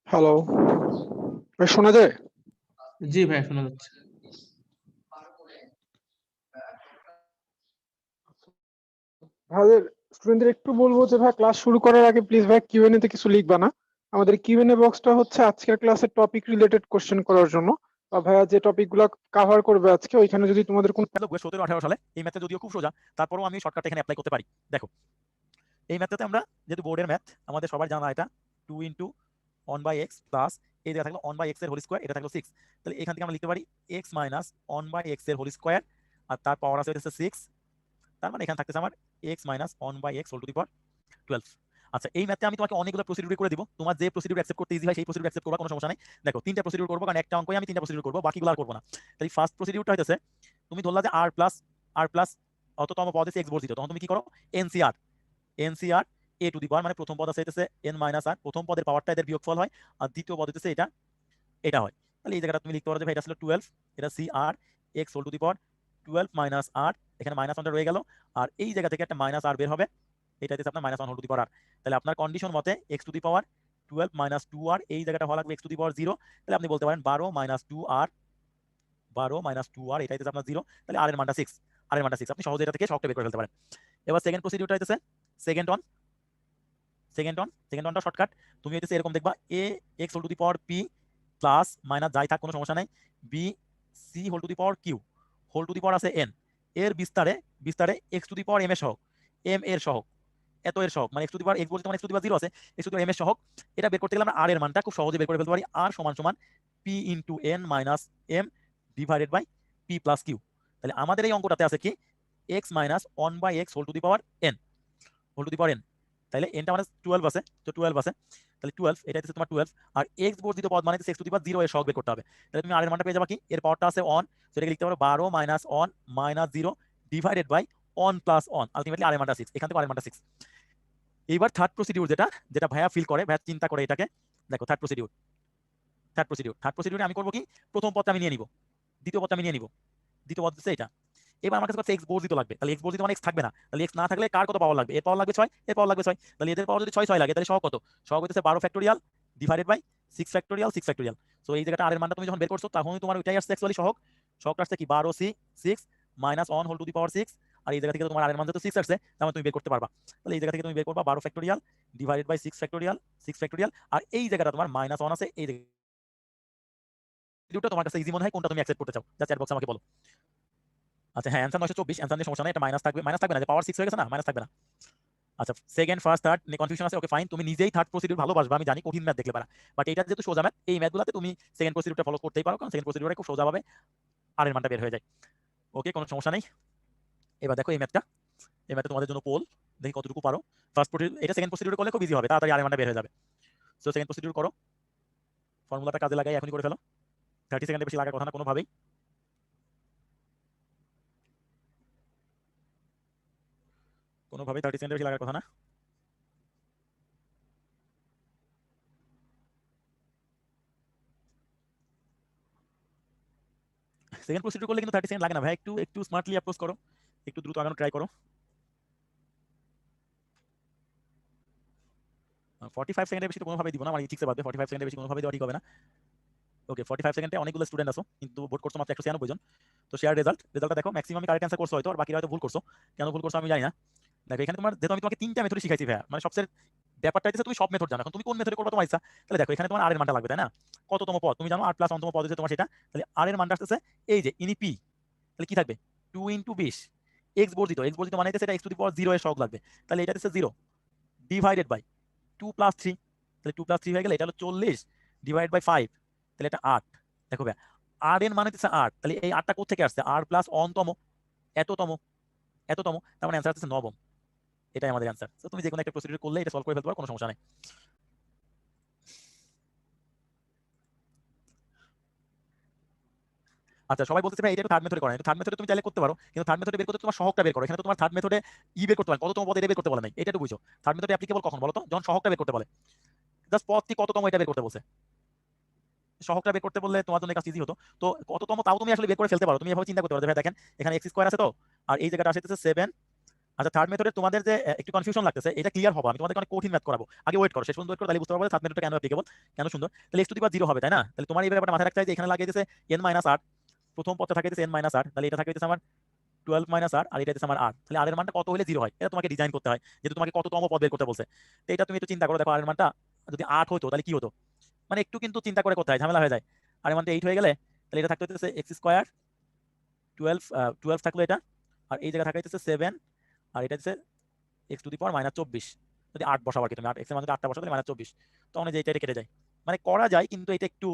Hello, ভাই শোনা যায়? জি ভাইয়া শোনা যাচ্ছে। ভাইদের স্টুডেন্টদের একটু বলবো যে ভাই ক্লাস শুরু করার আগে প্লিজ ভাই কিউএনএ তে কিছু লিখবা না। আমাদের কিউএনএ বক্সটা হচ্ছে আজকের ক্লাসের টপিক রিলেটেড কোশ্চেন করার জন্য। বা ভাইয়া যে টপিকগুলো কভার করবে আজকে ওইখানে যদি তোমাদের কোনো 2017-18 সালে এই ম্যাথটা যদিও খুব সোজা, তারপরেও আমি শর্টকাট এখানে অ্যাপ্লাই করতে পারি। দেখো, এই ম্যাথটাতে আমরা যেহেতু বোর্ডের ম্যাথ, আমাদের সবার জানা এটা 2 ইন্টু 1/x প্লাস এই জায়গা থাকলো 1/x এর হোল স্কোয়ার, এটা থাকলো 6। তাহলে এখান থেকে আমরা লিখতে পারি x মাইনাস 1/x এর হোল স্কোয়ার, আর তার পাওয়ার আছে হচ্ছে 6। তার মানে এখানে থাকতেছে আমার x minus 1/x whole to the power 12। আচ্ছা, এই ম্যাথে আমি তোমাকে অনেকগুলো প্রসিডিউর করে দিব। তোমার যে প্রসিডিউর অ্যাকসেপ্ট করতে ইজি হয় সেই প্রসিডিউর অ্যাকসেপ্ট করবা, কোনো সমস্যা নাই। দেখো, তিনটা প্রসিডিউর করবো, কারণ একটা অঙ্কই আমি তিনটা প্রসিডিউর করবো, বাকিগুলো আর করবো না। তাই ফার্স্ট প্রসিডিউরটা হইতেছে, তুমি ধরলা যে r প্লাস অততম পদ আছে x বর্জিত, তখন তুমি কি করো, এনসিআর এ টু দি পাওয়ার, মানে প্রথম পদ আছে হইতেছে n মাইনাস r, প্রথম পদের পাওয়ারটা এদের বিয়োগফল হয়, আর দ্বিতীয় পদ হইতেছে এটা হয়। তাহলে এই জায়গাটা তুমি লিখতে পারো যে ভাই এটা ছিল 12, এটা CR x whole to the power 12 minus r, এখানে মাইনাস 1টা রয়ে গেল, আর এই জায়গা থেকে একটা মাইনাস r বের হবে, এটা হচ্ছে আপনার minus 1 whole to the power r। তাহলে আপনার কন্ডিশন মতে x to the power 12 minus 2r, এই জায়গাটা হওয়া লাগবে x টু দি পাওয়ার 0। তাহলে আপনি বলতে পারেন 12 মাইনাস 2r, 12 মাইনাস 2r, এটা হচ্ছে আপনার 0। তাহলে r এর মানটা 6, r এর মানটা 6, আপনি সহজে এটা থেকে শর্টটা বের করে ফেলতে পারেন। এবার সেকেন্ড প্রসিডিউরটা হইতেছে সেকেন্ড অনটা শর্টকাট। তুমি হইতেছে এরকম দেখবা, a x whole to the power p plus minus যাই থাক কোনো সমস্যা নাই, b c whole to the power q whole to the power আছে n, এর বিস্তারে x to the power m এর সহগ, m এর সহগ, এত এর সহগ, মানে x to the power x বলতে মানে x টু দি পাওয়ার 0 আছে, x to the power m এর সহগ। এটা বের করতে গেলে আমরা r এর মানটা খুব সহজে বের করে ফেলতে পারি। r সমান সমান p into n minus m divided by p plus q। তাহলে আমাদের এই অঙ্কটাতে আছে কি, x minus 1/x whole to the power n, whole to the power n। তাহলে nটা মানে 12 আছে, তো 12 আছে, তাহলে 12, এটা হচ্ছে তোমার 12, আর x বর্ধিত পদ মানে x টু দি পাওয়ার 0 এর সহগ বের করতে হবে। তাহলে তুমি r এর মানটা পেয়ে যাবে কি, এর পাওয়ারটা আছে 1, তো এটাকে লিখতে পারো 12 minus 1 minus 0 divided by 1 plus 1, ultimately r এর মানটা 6, এখান থেকে r এর মানটা 6। এইবার থার্ড প্রসিডিউর, যেটা যেটা ভাইয়া ফিল করে, ভাইয়া চিন্তা করে এটাকে। দেখো, থার্ড প্রসিডিউরে আমি করবো কি, প্রথম পদটা আমি নিয়ে নিব, দ্বিতীয় পদটা আমি নিয়ে নিব, দ্বিতীয় পদ হচ্ছে এটা। এবার আমার কাছে এক্স বর্জিত লাগবে, তাহলে এক্স বর্জিত মানে এক্স থাকবে না, তাহলে এক্স না থাকলে কার কত পাওয়ার লাগবে, এর পাওয়ার লাগবে 6, এর পাওয়ার লাগবে 6। তাহলে এদের পাওয়ার যদি 6 লাগে, তাহলে সহগ কত, সহগ হচ্ছে 12 factorial divided by 6 factorial, 6 factorial. So এই জায়গাটা আর এর মানটা তুমি যখন বের করছো, তখন তোমার ওইটাই আসছে অ্যাকচুয়ালি সহগ। সহগটা আসছে কি 12c 6 minus 1 whole to the power 6, আর এই জায়গা থেকে তোমার আর এর মান যেহেতু 6 আসছে, তার মানে তুমি বের করতে পারবা। তাহলে এই জায়গা থেকে তুমি বের করবা 12 factorial divided by 6 factorial, 6 factorial, আর এই জায়গাটা তোমার মাইনাস 1 আছে। এই দুটো তোমার কাছে ইজি মনে হয়, কোনটা তুমি অ্যাকসেপ্ট করতে চাও, যা চ্যাট বক্সে আমাকে বলো। আচ্ছা হ্যাঁ, অ্যান্সার 924, অ্যান্সার নিয়ে সমস্যা নাই, এটা মাইনাস থাকবে, মাইনাস থাকবে না, যে পাওয়ার 6 হয়ে গেছে না, মাইনাস থাকবে না। আচ্ছা, সেকেন্ড ফার্স্ট থার্ড নিয়ে কনফিউশন আছে, ওকে ফাইন, তুমি নিজেই থার্ড প্রসিডিউর ভালোবাসবা, আমি জানি কঠিন ম্যাথ দেখলে পারা, বাট এটা যেহেতু সোজা ম্যাথ, এই ম্যাথগুলোতে তুমি সেকেন্ড প্রসিডিউরটা ফলো করতেই পারো, কারণ সেকেন্ড প্রসিডিউরে খুব সোজাভাবে আর এর মানটা বের হয়ে যায়। ওকে, কোনো সমস্যা নেই। এবার দেখো এই ম্যাথটা তোমাদের জন্য পোল, দেখি কতটুকু পারো। ফার্স্ট প্রসিডিউর, এটা সেকেন্ড প্রসিডিউর করলে খুব ইজি হবে, তাড়াতাড়ি আর এর মানটা বের হয়ে যাবে। সো সেকেন্ড প্রসিডিউর করো, ফর্মুলাটা কাজে লাগাই এখনই করে ফেলো, 30 সেকেন্ডের বেশি লাগার কথা না কোনোভাবেই। কোনোভাবেই 30 সেকেন্ডের বেশি লাগার কথা না। সেকেন্ড প্রসিডিউর করলে কিন্তু 30 সেকেন্ড লাগে না ভাই, একটু একটু স্মার্টলি অ্যাপ্রোচ করো, একটু দ্রুত আগানো ট্রাই করো। 45 সেকেন্ডের বেশি তো কোনোভাবেই দিব না, আমার ইথিক্সে বাদবে 45 সেকেন্ডের বেশি কোনোভাবেই দেওয়া ঠিক হবে না। ওকে, 45 সেকেন্ডে অনেকগুলো স্টুডেন্ট আসো, কিন্তু ভোট করছো মাত্র 196 জন। তো শেয়ার রেজাল্টটা দেখো, ম্যাক্সিমাম কারেক্ট অ্যান্সার করছো হয়তো, আর বাকিরা হয়তো ভুল করছো। কেন ভুল করছো আমি জানি না। দেখো এখানে তোমার, যেহেতু আমি তোমাকে 3টা মেথড শিখাইছি ভাইয়া, মানে সবচেয়ে ব্যাপারটা হচ্ছে তুমি সব মেথড জানো, এখন তুমি কোন মেথডে করবে তোমার ইচ্ছা। তাহলে দেখো এখানে তোমার আর এর মানটা লাগবে, তাই না, কততম পদ তুমি জানো, আর প্লাস অন্তম পদ হচ্ছে তোমার সেটা। তাহলে আর এর মানটা আসতেছে এই যে ইনি পি, তাহলে কি থাকবে 2 ইন্টু 20, এক্স বর্জিত মানে হচ্ছে এটা এক্স টু দি পাওয়ার 0 এর সহগ লাগবে, তাহলে এটা হচ্ছে 0 ডিভাইডেড বাই 2 প্লাস 3, তাহলে 2 প্লাস 3 হয়ে গেলে এটা হলো 40 ডিভাইড বাই 5, তাহলে এটা 8। দেখো ভাই, আর এর মানে হচ্ছে 8, তাহলে এই 8টা কোথা থেকে আসছে, আর প্লাস অনতম, এততম, তার মানে অ্যান্সার হচ্ছে নবম। এটাই আমাদের অ্যান্সার। তো তুমি যে কোনো একটা প্রসিডিউর করলে এটা সলভ করে ফেলতে পারো, কোনো সমস্যা নেই। আচ্ছা, সবাই বলতেছে ভাই এটা থার্ড মেথডে করেন, থার্ড মেথডে তুমি চাইলে করতে পারো, কিন্তু থার্ড মেথডে বের করতে তোমার সহগটা বের করো। এখানে তো তোমার থার্ড মেথডে বের করতে পারে, কততম পদ এটা বের করতে বলে নাই, এটা একটু বুঝো। থার্ড মেথডে অ্যাপ্লিকেবল কখন বলো তো, যখন সহগটা বের করতে বলে, জাস্ট পদটি কততম এটা বের করতে বলছে। সহগটা বের করতে বললে তোমার জন্য কাজ ইজি হতো। তো কততম তাও তুমি আসলে বের করে ফেলতে পারো, তুমি এভাবে চিন্তা করতে পারো। ভাই দেখেন এখানে এক্স স্কোয়ার আছে তো, আর এই জায়গাটা আসতেছে 7 আচ্ছা, থার্ড মেথডে তোমাদের যে একটু কনফিউশন লাগতেছে, এটা ক্লিয়ার হবে। আমি তোমাদের অনেক কঠিন ম্যাথ করাবো, আগে ওয়েট করো, শেষ পর্যন্ত ওয়েট করো, তাহলে বুঝতে পারবে থার্ড মেথডটা কেন অ্যাপ্লিকেবল, কেন সুন্দর। তাহলে x টু দি পাওয়ার 0 হবে, তাই না? তাহলে তোমার এই ব্যাপারটা মাথায় রাখতে হয় যে এখানে লাগিয়ে দিয়েছে n মাইনাস r, প্রথম পদটা থাকে n মাইনাস r, তাহলে এটা থাকে আমার 12 মাইনাস r, আর এটা হচ্ছে আমার r। তাহলে r এর মানটা কত হলে 0 হয়, এটা তোমাকে ডিজাইন করতে হয়, যেহেতু তোমাকে কততম পদ বের করতে বলছে। তো এটা তুমি একটু চিন্তা করো, দেখো r এর মানটা যদি 8 হতো তাহলে কি হতো, মানে একটু কিন্তু চিন্তা করে করতে হয়, ঝামেলা হয়ে যায়। r এর মানটা 8 হয়ে গেলে তাহলে এটা থাকতে হচ্ছে x স্কয়ার 12 থাকলো এটা, আর এই জায়গা থাকাইতেছে 7, আর এটা হচ্ছে x to the power minus 24। যদি 8 বসাবো আর কি তুমি, 8 x এর মান যদি 8টা বসাও তাহলে মাইনাস 24, তখন এই যে এটা কেটে যায়। মানে করা যায়, কিন্তু এটা একটু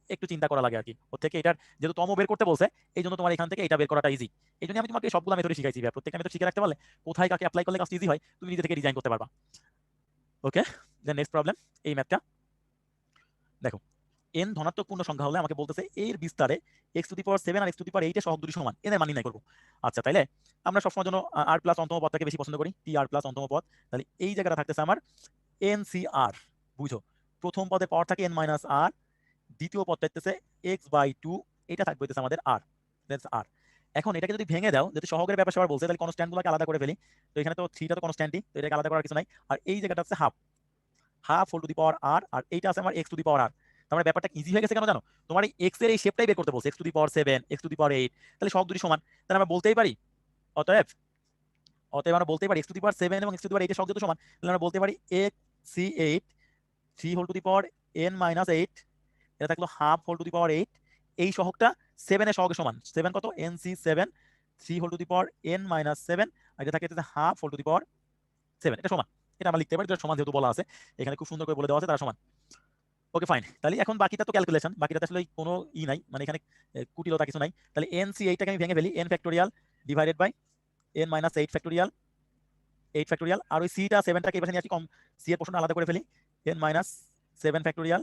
একটু চিন্তা করা লাগে আর কি। ওর থেকে এটার যেহেতু তম বের করতে বলছে, এই জন্য তোমার এখান থেকে এটা বের করাটা ইজি। এই জন্য আমি তোমাকে সবগুলো মেথড শিখাইছি ভাই, প্রত্যেকটা মেথড শিখে রাখতে পারলে কোথায় কাকে অ্যাপ্লাই করলে কাজটা ইজি হয় তুমি নিজে থেকে ডিজাইন করতে পারবা। ওকে, দেন নেক্সট প্রবলেম, এই ম্যাথটা দেখো। n ধনাত্মক পূর্ণ সংখ্যা হলে আমাকে বলতেছে এর বিস্তারে x টু দি পাওয়ার 7 আর x টু দি পাওয়ার 8 এর সহগ দুটি সমান, এদের মান নির্ণয় করব। আচ্ছা, তাইলে আমরা সবসময় জন্য r প্লাস অন্তম পদটাকে বেশি পছন্দ করি, টি আর প্লাস অন্তম পদ। তাহলে এই জায়গাটা থাকতেছে আমার NCR, বুঝো, প্রথম পদের পাওয়ার থাকে n মাইনাস r, দ্বিতীয় পদটা হচ্ছে x/2, এটা থাকবে হচ্ছে আমাদের r, দ্যাটস r। এখন এটাকে যদি ভেঙে দাও, যদি সহগের ব্যাপার স্যাপার বলছে, তাহলে কনস্ট্যান্টগুলোকে আলাদা করে ফেলি। তো এখানে তো 3টা তো কনস্ট্যান্টই, তো এটাকে আলাদা করার কিছু নাই। আর এই জায়গাটা হচ্ছে half whole to the power r, আর এইটা আছে আমার x to the power r। তার মানে ব্যাপারটা ইজি হয়ে গেছে কেন জানো, তোমার এই x এর এই শেপটাই বের করতে বলছে, x to the power 7, x to the power 8, তাহলে সব দুটি সমান। তাহলে আমরা বলতেই পারি, অতএব অতএব আমরা বলতেই পারি x টু দি পাওয়ার 7 এবং x টু দি পাওয়ার 8 এর সহগ যেহেতু সমান, তাহলে আমরা বলতে পারি x(c8) 3 whole to the power n minus 8, এটা থাকলো half whole to the power 8, এই সহগটা 7 এর সহগের সমান। 7 কত, NC7, 3 whole to the power n minus 7, আর এটা থাকে half whole to the power 7, এটা সমান। এটা আমরা লিখতে পারি, এটা সমান যেহেতু বলা আছে এখানে, খুব সুন্দর করে বলে দেওয়া আছে, তারা সমান। ওকে ফাইন, তাহলে এখন বাকিটা তো ক্যালকুলেশন, বাকিটা আসলে কোনো নাই, মানে এখানে কুটিলতা কিছু নাই। তাহলে NC8টাকে আমি ভেঙে ফেলি, n factorial divided by n minus 8 factorial, 8 factorial, আর ওই সিটা 7টাকে এই পাশে নিয়ে আসি, কম সি এর পোর্শনটা আলাদা করে ফেলি, n মাইনাস 7 ফ্যাক্টোরিয়াল,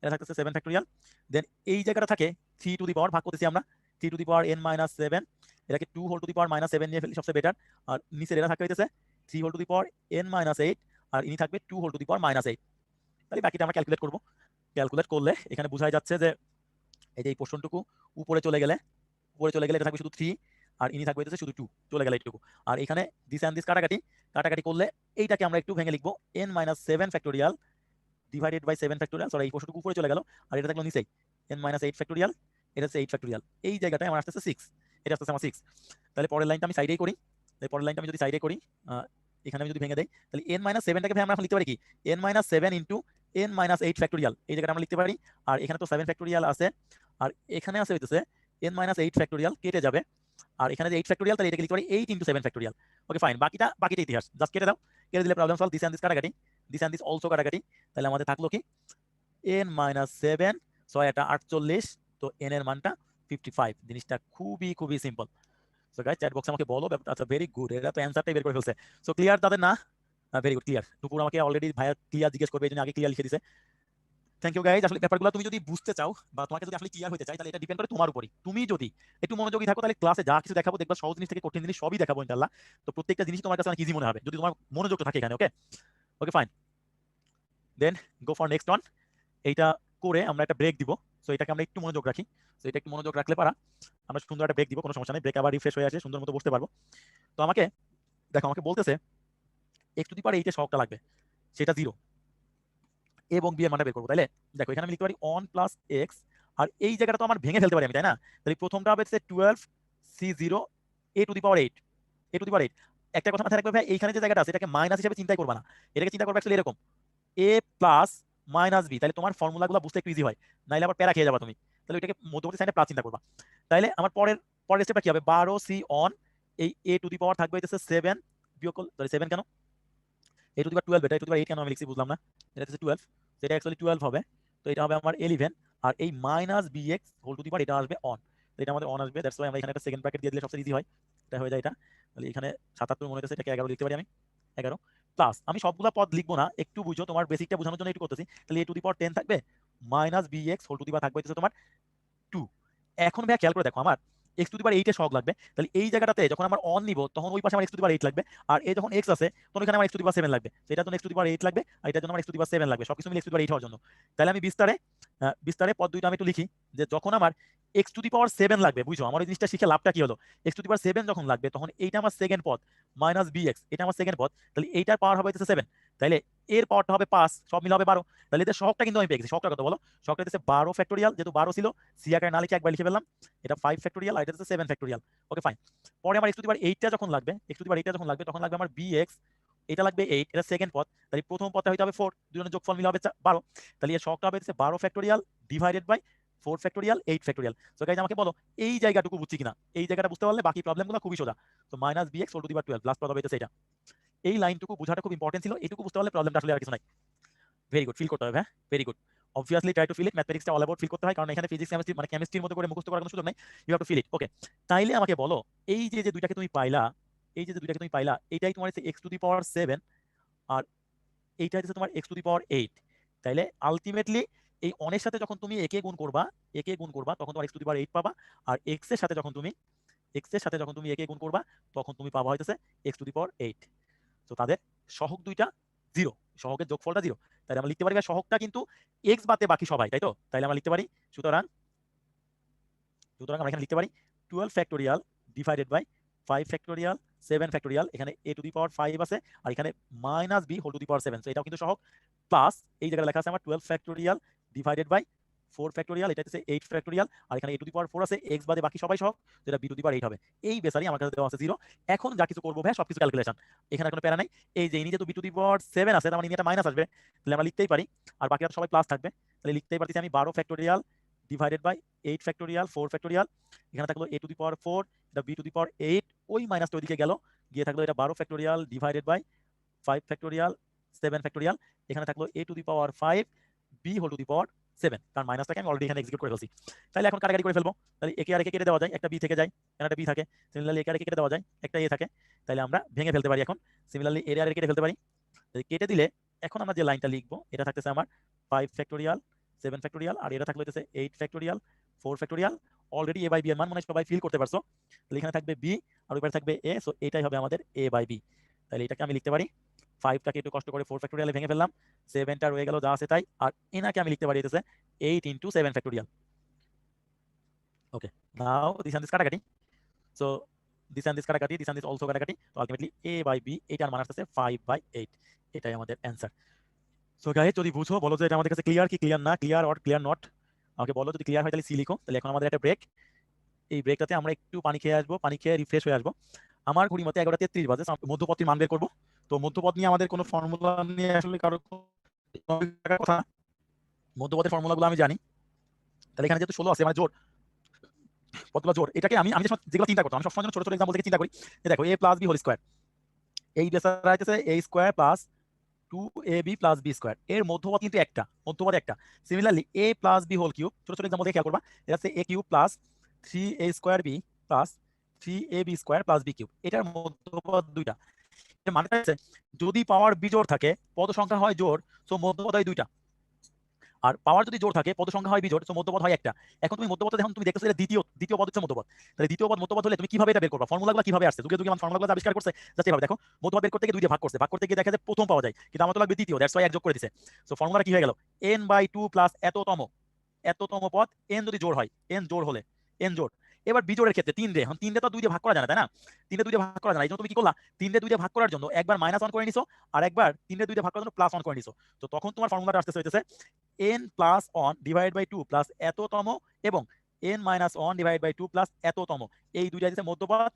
এটা থাকতেছে 7 ফ্যাক্টোরিয়াল। দেন এই জায়গাটা থাকে 3 টু দি পাওয়ার, ভাগ করতেছি আমরা 3 to the power n minus 7, এটাকে 2 whole to the power minus 7 নিয়ে ফেলি, সবচেয়ে বেটার। আর নিচের এটা থাকতে হইতেছে 3 whole to the power n minus 8, আর ইনি থাকবে 2 whole to the power minus 8। তাহলে বাকিটা আমরা ক্যালকুলেট করবো। ক্যালকুলেট করলে এখানে বোঝাই যাচ্ছে যে এই যে এই পোর্শনটুকু উপরে চলে গেলে এটা থাকবে শুধু 3, আর ইনি থাকবে হচ্ছে শুধু 2, চলে গেলে এইটুকু। আর এখানে দিস অ্যান্ড দিস কাটাকাটি করলে এইটাকে আমরা একটু ভেঙে লিখবো, n minus 7 factorial divided by 7 factorial, sorry এই পোর্শনটুকু উপরে চলে গেল, আর এটা থাকলো নিচেই n মাইনাস 8 ফ্যাক্টোরিয়াল, এটা হচ্ছে 8 ফ্যাক্টোরিয়াল। এই জায়গাটায় আমার আসতেছে 6, এটা আসতেছে আমার 6। তাহলে পরের লাইনটা আমি সাইডেই করি, পরের লাইনটা আমি যদি সাইডে করি, এখানে আমি যদি ভেঙে দেই, তাহলে n মাইনাস 7টাকে আমরা এখন লিখতে পারি কি, n minus 7 into n minus 8 factorial, এই জায়গাটা আমরা লিখতে পারি। আর এখানে তো 7 ফ্যাক্টোরিয়াল আছে, আর এখানে আছে হইতেছে n মাইনাস 8 ফ্যাক্টোরিয়াল, কেটে যাবে, আর এখানে যে 8 ফ্যাক্টোরিয়াল, তাহলে এটাকে লিখতে পারি 8 ইন্টু 7 ফ্যাক্টোরিয়াল। ওকে ফাইন, বাকিটা ইতিহাস, জাস্ট কেটে দাও, কেটে দিলে problem solve. This and this কাটাকাটি, দিস অ্যান্ড দিস অলসো কাটাকাটি, তাহলে আমাদের থাকলো কি n মাইনাস 7, 6 এটা 48, তো n এর মানটা 55। জিনিসটা খুবই সিম্পল। সো গাইস, চ্যাট বক্সে আমাকে বলো, আচ্ছা ভেরি গুড, এরা তো অ্যানসারটাই বের করে ফেলছে। সো ক্লিয়ার তাদের না? Very good, clear. দুপুর আমাকে অলরেডি ভাইয়া ক্লিয়ার জিজ্ঞেস করবে, এই জন্য আগে ক্লিয়ার লিখে দিছে। Thank you guys. আসলে ব্যাপারগুলো তুমি যদি বুঝতে চাও বা তোমাকে যদি আসলে ক্লিয়ার হতে চাই, তাহলে এটা ডিপেন্ড করে তোমার উপরই। তুমি যদি একটু মনোযোগী থাকো, তাহলে ক্লাসে যা কিছু দেখাবো দেখবা সহজ জিনিস থেকে কঠিন জিনিস সবই দেখাবো ইনশাআল্লাহ। তো প্রত্যেকটা জিনিস তোমার কাছে অনেক ইজি মনে হবে যদি তোমার মনোযোগটা থাকে এখানে। Okay okay fine, then go for next one. এইটা করে আমরা একটা ব্রেক দিব। সো এটাকে আমরা একটু মনোযোগ রাখি। সো এটা একটু মনোযোগ রাখলে পারা আমরা সুন্দর একটা ব্রেক দিব, কোনো সমস্যা নেই, ব্রেক আবার রিফ্রেশ হয়ে আসে, সুন্দর মতো বসতে পারবো। তো আমাকে দেখো, আমাকে বলতেছে x টু দি পাওয়ার 8 এর সহগটা লাগবে, সেটা 0, এবং b এর মানটা বের করবো। তাহলে দেখো এখানে আমি লিখতে পারি 1 প্লাস x, আর এই জায়গাটা তো আমার ভেঙে ফেলতে পারি আমি, তাই না? তাহলে প্রথমটা হবে 12c0 a to the power 8, a to the power 8। একটা কথা মাথায় রাখবে ভাই, এইখানে যে জায়গাটা আছে এটাকে মাইনাস হিসেবে চিন্তা করবা না, এটাকে চিন্তা করবে আসলে এরকম a প্লাস মাইনাস b, তাহলে তোমার ফর্মুলাগুলো বুঝতে একটু ইজি হয়, নাইলে আবার প্যারা খেয়ে যাবা তুমি। তাহলে এটাকে মধ্যবর্তী সাইনে প্লাস চিন্তা করবা। তাহলে আমার পরের স্টেপটা কি হবে, 12c অন এই a টু দি পাওয়ার থাকবে হইতেছে 7 বিয়োগ, সরি 7 কেন, a টু দি পাওয়ার 12, এটা a টু দি পাওয়ার 8 কেন আমি লিখছি বুঝলাম না, এটা হচ্ছে 12, এটা অ্যাকচুয়ালি 12 হবে। তো এটা হবে আমার 11, আর এই minus bx whole to the power এটা আসবে অন, তো এটা আমাদের অন আসবে। দ্যাটস ওয়াই আমরা এখানে একটা সেকেন্ড ব্র্যাকেট দিয়ে দিলে সবচেয়ে ইজি হয়, এটা হয়ে যায় এটা। তাহলে এখানে 77 মনে হচ্ছে, এটাকে 11 লিখতে পারি আমি, 11 প্লাস, আমি সবগুলা পদ লিখবো না, একটু বুঝো, তোমার বেসিকটা বোঝানোর জন্য একটু করতেছি। তাহলে a টু দি পাওয়ার 10 থাকবে, minus bx whole to the power থাকবে হচ্ছে তোমার 2। এখন ভাইয়া খেয়াল করে দেখো, আমার x টু দি পাওয়ার 8 এর সহগ লাগবে, তাহলে এই জায়গাটাতে যখন আমার অন নিব তখন ওই পাশে আমার x টু দি পাওয়ার 8 লাগবে, আর এই যখন x আছে তখন এখানে আমার x টু দি পাওয়ার 7 লাগবে, সেটার জন্য x টু দি পাওয়ার 8 লাগবে, আর এটার জন্য আমার x টু দি পাওয়ার 7 লাগবে, সবকিছু মিলে x টু দি পাওয়ার 8 হওয়ার জন্য। তাহলে আমি বিস্তারে পদ দুইটা আমি একটু লিখি। যে যখন আমার x⁴ লাগবে, বুঝছো আমার এই জিনিসটা শিখে লাভটা কি হলো, x⁴ যখন লাগবে তখন এইটা আমার সেকেন্ড পদ মাইনাস bx, এটা আমার সেকেন্ড পদ, তাহলে এইটার পাওয়ার হবে হচ্ছে 7, তাহলে এর পাওয়ারটা হবে 5, সব মিলে হবে 12, তাহলে এদের সহগটা কিন্তু আমি পেয়ে গেছি। সহগটা কত বলো? সহগটা হচ্ছে 12 ফ্যাক্টোরিয়াল, যেহেতু 12 ছিল সি আকারে না লিখে একবার লিখে ফেললাম, এটা 5 ফ্যাক্টোরিয়াল আর এটা হচ্ছে 7 ফ্যাক্টোরিয়াল। Okay fine. পরে আমার x⁴ যখন লাগবে, যখন লাগবে তখন লাগবে আমার bx, এটা লাগবে 8, এটা সেকেন্ড পদ, তাহলে প্রথম পদটা হইতে হবে 4, দুজনের যোগফল মিলে হবে 12, তাহলে এর সহগটা হবে হচ্ছে 12 factorial divided by 4 factorial 8 factorial. So guys আমাকে বলো এই জায়গাটুকু বুঝছি কিনা, এই জায়গাটা বুঝতে পারলে বাকি প্রবলেমগুলো খুবই সোজা। তো minus bx whole to the power 12 plus পদ হবে এটা, এই লাইনটুকু বোঝাটা খুব ইম্পর্টেন্ট ছিল, এইটুকু বুঝতে পারলে প্রবলেমটা আসলে আর কিছু নাই। ভেরি গুড, ফিল করতে হবে, হ্যাঁ very good. Obviously try to feel it, ম্যাথমেটিক্সটা অল অ্যাবাউট ফিল করতে হয়, কারণ এখানে ফিজিক্স কেমিস্ট্রি মানে কেমিস্ট্রির মতো করে মুখস্থ করার কোনো সুযোগ নাই, you have to feel it. Okay, তাইলে আমাকে বলো এই যে দুইটাকে তুমি পাইলা, এই যে দুইটাকে তুমি পাইলা, এইটাই তোমার হচ্ছে x⁴ আর এইটা হচ্ছে তোমার x⁴, তাইলে আলটিমেটলি এই অনের সাথে যখন তুমি একে গুণ করবা, তখন তোমার x⁴ পাবা, আর x এর সাথে যখন তুমি একে গুণ করবা তখন তুমি পাবা হইতেছে x⁴। তো তাদের সহগ দুইটা 0, সহগের যোগফলটা 0, তাই আমরা লিখতে পারি সহগটা কিন্তু x বাদে বাকি সবাই, তাই তো? তাইলে আমরা লিখতে পারি সুতরাং আমরা এখানে লিখতে পারি 12 factorial divided by 5 factorial 7 factorial, এখানে a⁵ আছে আর এখানে minus b whole to the power 7, তো এটাও কিন্তু সহগ, প্লাস এই জায়গায় লেখা আছে আমার 12 ফ্যাক্টোরিয়াল ডিভাইডেড বাই 4 ফ্যাক্টোরিয়াল, এটা হচ্ছে 8 ফ্যাক্টোরিয়াল, আর এখানে a⁴ আছে, x বাদে বাকি সবাই সহগ, যেটা b⁴ হবে। এই বেসারি আমার কাছে দেওয়া আছে 0। এখন যা কিছু করবো ভাই সবকিছু ক্যালকুলেশন, এখানে কোনো প্যারা নাই। এই যে ইনি যেহেতু b⁴ আছে, তার মানে ইনি একটা মাইনাস আসবে, তাহলে আমরা লিখতেই পারি, আর বাকিরা সবাই প্লাস থাকবে, তাহলে লিখতেই পারতেছি আমি 12 factorial divided by 8 factorial 4 factorial, এখানে থাকলো a⁴, এটা b⁴, ওই মাইনাসটা ওইদিকে গেল, গিয়ে থাকলো এটা 12 factorial divided by 5 factorial 7 factorial, এখানে থাকলো a⁵ b whole to the power 7, কারণ মাইনাসটাকে আমি অলরেডি এখানে এক্সিকিউট করে ফেলছি। তাহলে এখন কাটাকাটি করে ফেলবো, তাহলে একে আর একে কেটে দেওয়া যায়, একটা b থেকে যায়, এখানে একটা b থাকে, সিমিলারলি একে আর একে কেটে দেওয়া যায়, একটা a থাকে, তাহলে আমরা ভেঙে ফেলতে পারি এখন, সিমিলারলি এ আর কেটে ফেলতে পারি। কেটে দিলে এখন আমরা যে লাইনটা লিখবো এটা থাকতেছে আমার 5 ফ্যাক্টোরিয়াল 7 ফ্যাক্টোরিয়াল, আর এটা থাকলে হচ্ছে 8 factorial 4 factorial. Already a by b এর মান মনে হয় সবাই ফিল করতে পারছো, তাহলে এখানে থাকবে b আর ওইপারে থাকবে a, সো এটাই হবে আমাদের a বাই b। তাহলে এটাকে আমি লিখতে পারি 5টাকে একটু কষ্ট করে 4 ফ্যাক্টোরিয়ালে ভেঙে ফেললাম, 7টা রয়ে গেল যা আছে তাই, আর এনাকে আমি লিখতে পারি হচ্ছে 8 into 7 factorial. Okay, now this and this কাটাকাটি, সো দিস এন্ড দিস কাটাকাটি, দিস এন্ড দিস অলসো কাটাকাটি, তো আলটিমেটলি a বাই b এটার মান আসছে 5/8, এটাই আমাদের অ্যানসার। সো গাইস যদি বুঝো বলো যে এটা আমাদের কাছে ক্লিয়ার কি ক্লিয়ার না, ক্লিয়ার অর ক্লিয়ার নট, আমাকে বলো। যদি ক্লিয়ার হয় তাহলে সি লিখো। তাহলে এখন আমাদের একটা ব্রেক, এই ব্রেকটাতে আমরা একটু পানি খেয়ে আসবো, পানি খেয়ে রিফ্রেশ হয়ে আসবো। আমার ঘড়ি মতে 11:33 বাজে, মধ্যপদটির মান বের করবো। তো মধ্যপদ নিয়ে আমাদের কোনো ফর্মুলা নিয়ে আসলে কারো কথা, মধ্যপদের ফর্মুলাগুলো আমি জানি। তাহলে এখানে যেহেতু 16 আছে মানে জোর, কতগুলো জোর, এটাকে আমি যেগুলো চিন্তা করতাম, আমি সবসময় ছোট ছোট এক্সাম্পল থেকে চিন্তা করি, যে দেখো a plus b whole square, এই বেসারা হইতেছে a square plus 2ab plus b square, এর মধ্যপদ কিন্তু একটা, মধ্যপদ একটা। Similarly a plus b whole cube, ছোট ছোট এক্সাম্পল দেখে খেয়াল করবা, এটা হচ্ছে a cube plus 3a square b plus 3ab square plus b cube, এটার মধ্যপদ দুইটা। এর মানে হচ্ছে যদি পাওয়ার বিজোড় থাকে, পদ সংখ্যা হয় জোড়, সো মধ্যপদ হয় দুইটা, আর পাওয়ার যদি জোড় থাকে পদ সংখ্যা হয় বিজোড়, সো মধ্যপদ হয় একটা। এখন তুমি মধ্যপদ যখন তুমি দেখতেছো এটা দ্বিতীয় পদ হচ্ছে মধ্যপদ, তাহলে দ্বিতীয় পদ মধ্যপদ হলে তুমি কিভাবে এটা বের করবা, ফর্মুলাগুলো কিভাবে আসছে, যুগে যুগে মানুষ ফর্মুলাগুলো আবিষ্কার করছে, জাস্ট এভাবে দেখো, মধ্যপদ বের করতে গিয়ে দুই দিয়ে ভাগ করতে গিয়ে দেখা যায় প্রথম পাওয়া যায়, কিন্তু আমার তো লাগবে দ্বিতীয়, দ্যাটস ওয়াই এক যোগ করে দিছে। সো ফর্মুলাটা কি হয়ে গেল, n/2 প্লাস এততম পদ, n যদি জোড় হয়, n জোড় হলে n জোড়। এবার বিজোড়ের ক্ষেত্রে 3 দিয়ে, এখন 3 দিয়ে তো 2 দিয়ে ভাগ করা যায় না, তাই না? 3 দিয়ে 2 দিয়ে ভাগ করা যায় না, এই জন্য তুমি কি করলা, 3 দিয়ে 2 দিয়ে ভাগ করার জন্য একবার -1 করে নিছো, আর একবার 3 দিয়ে 2 দিয়ে ভাগ করার জন্য +1 করে নিছো। তো তখন তোমার ফর্মুলাটা আসতেছে হইতেছে n+1 ডিভাইড বাই 2 প্লাস এততম এবং n-1 ডিভাইড বাই 2 প্লাস এততম, এই দুইটা দিতে মধ্যপদ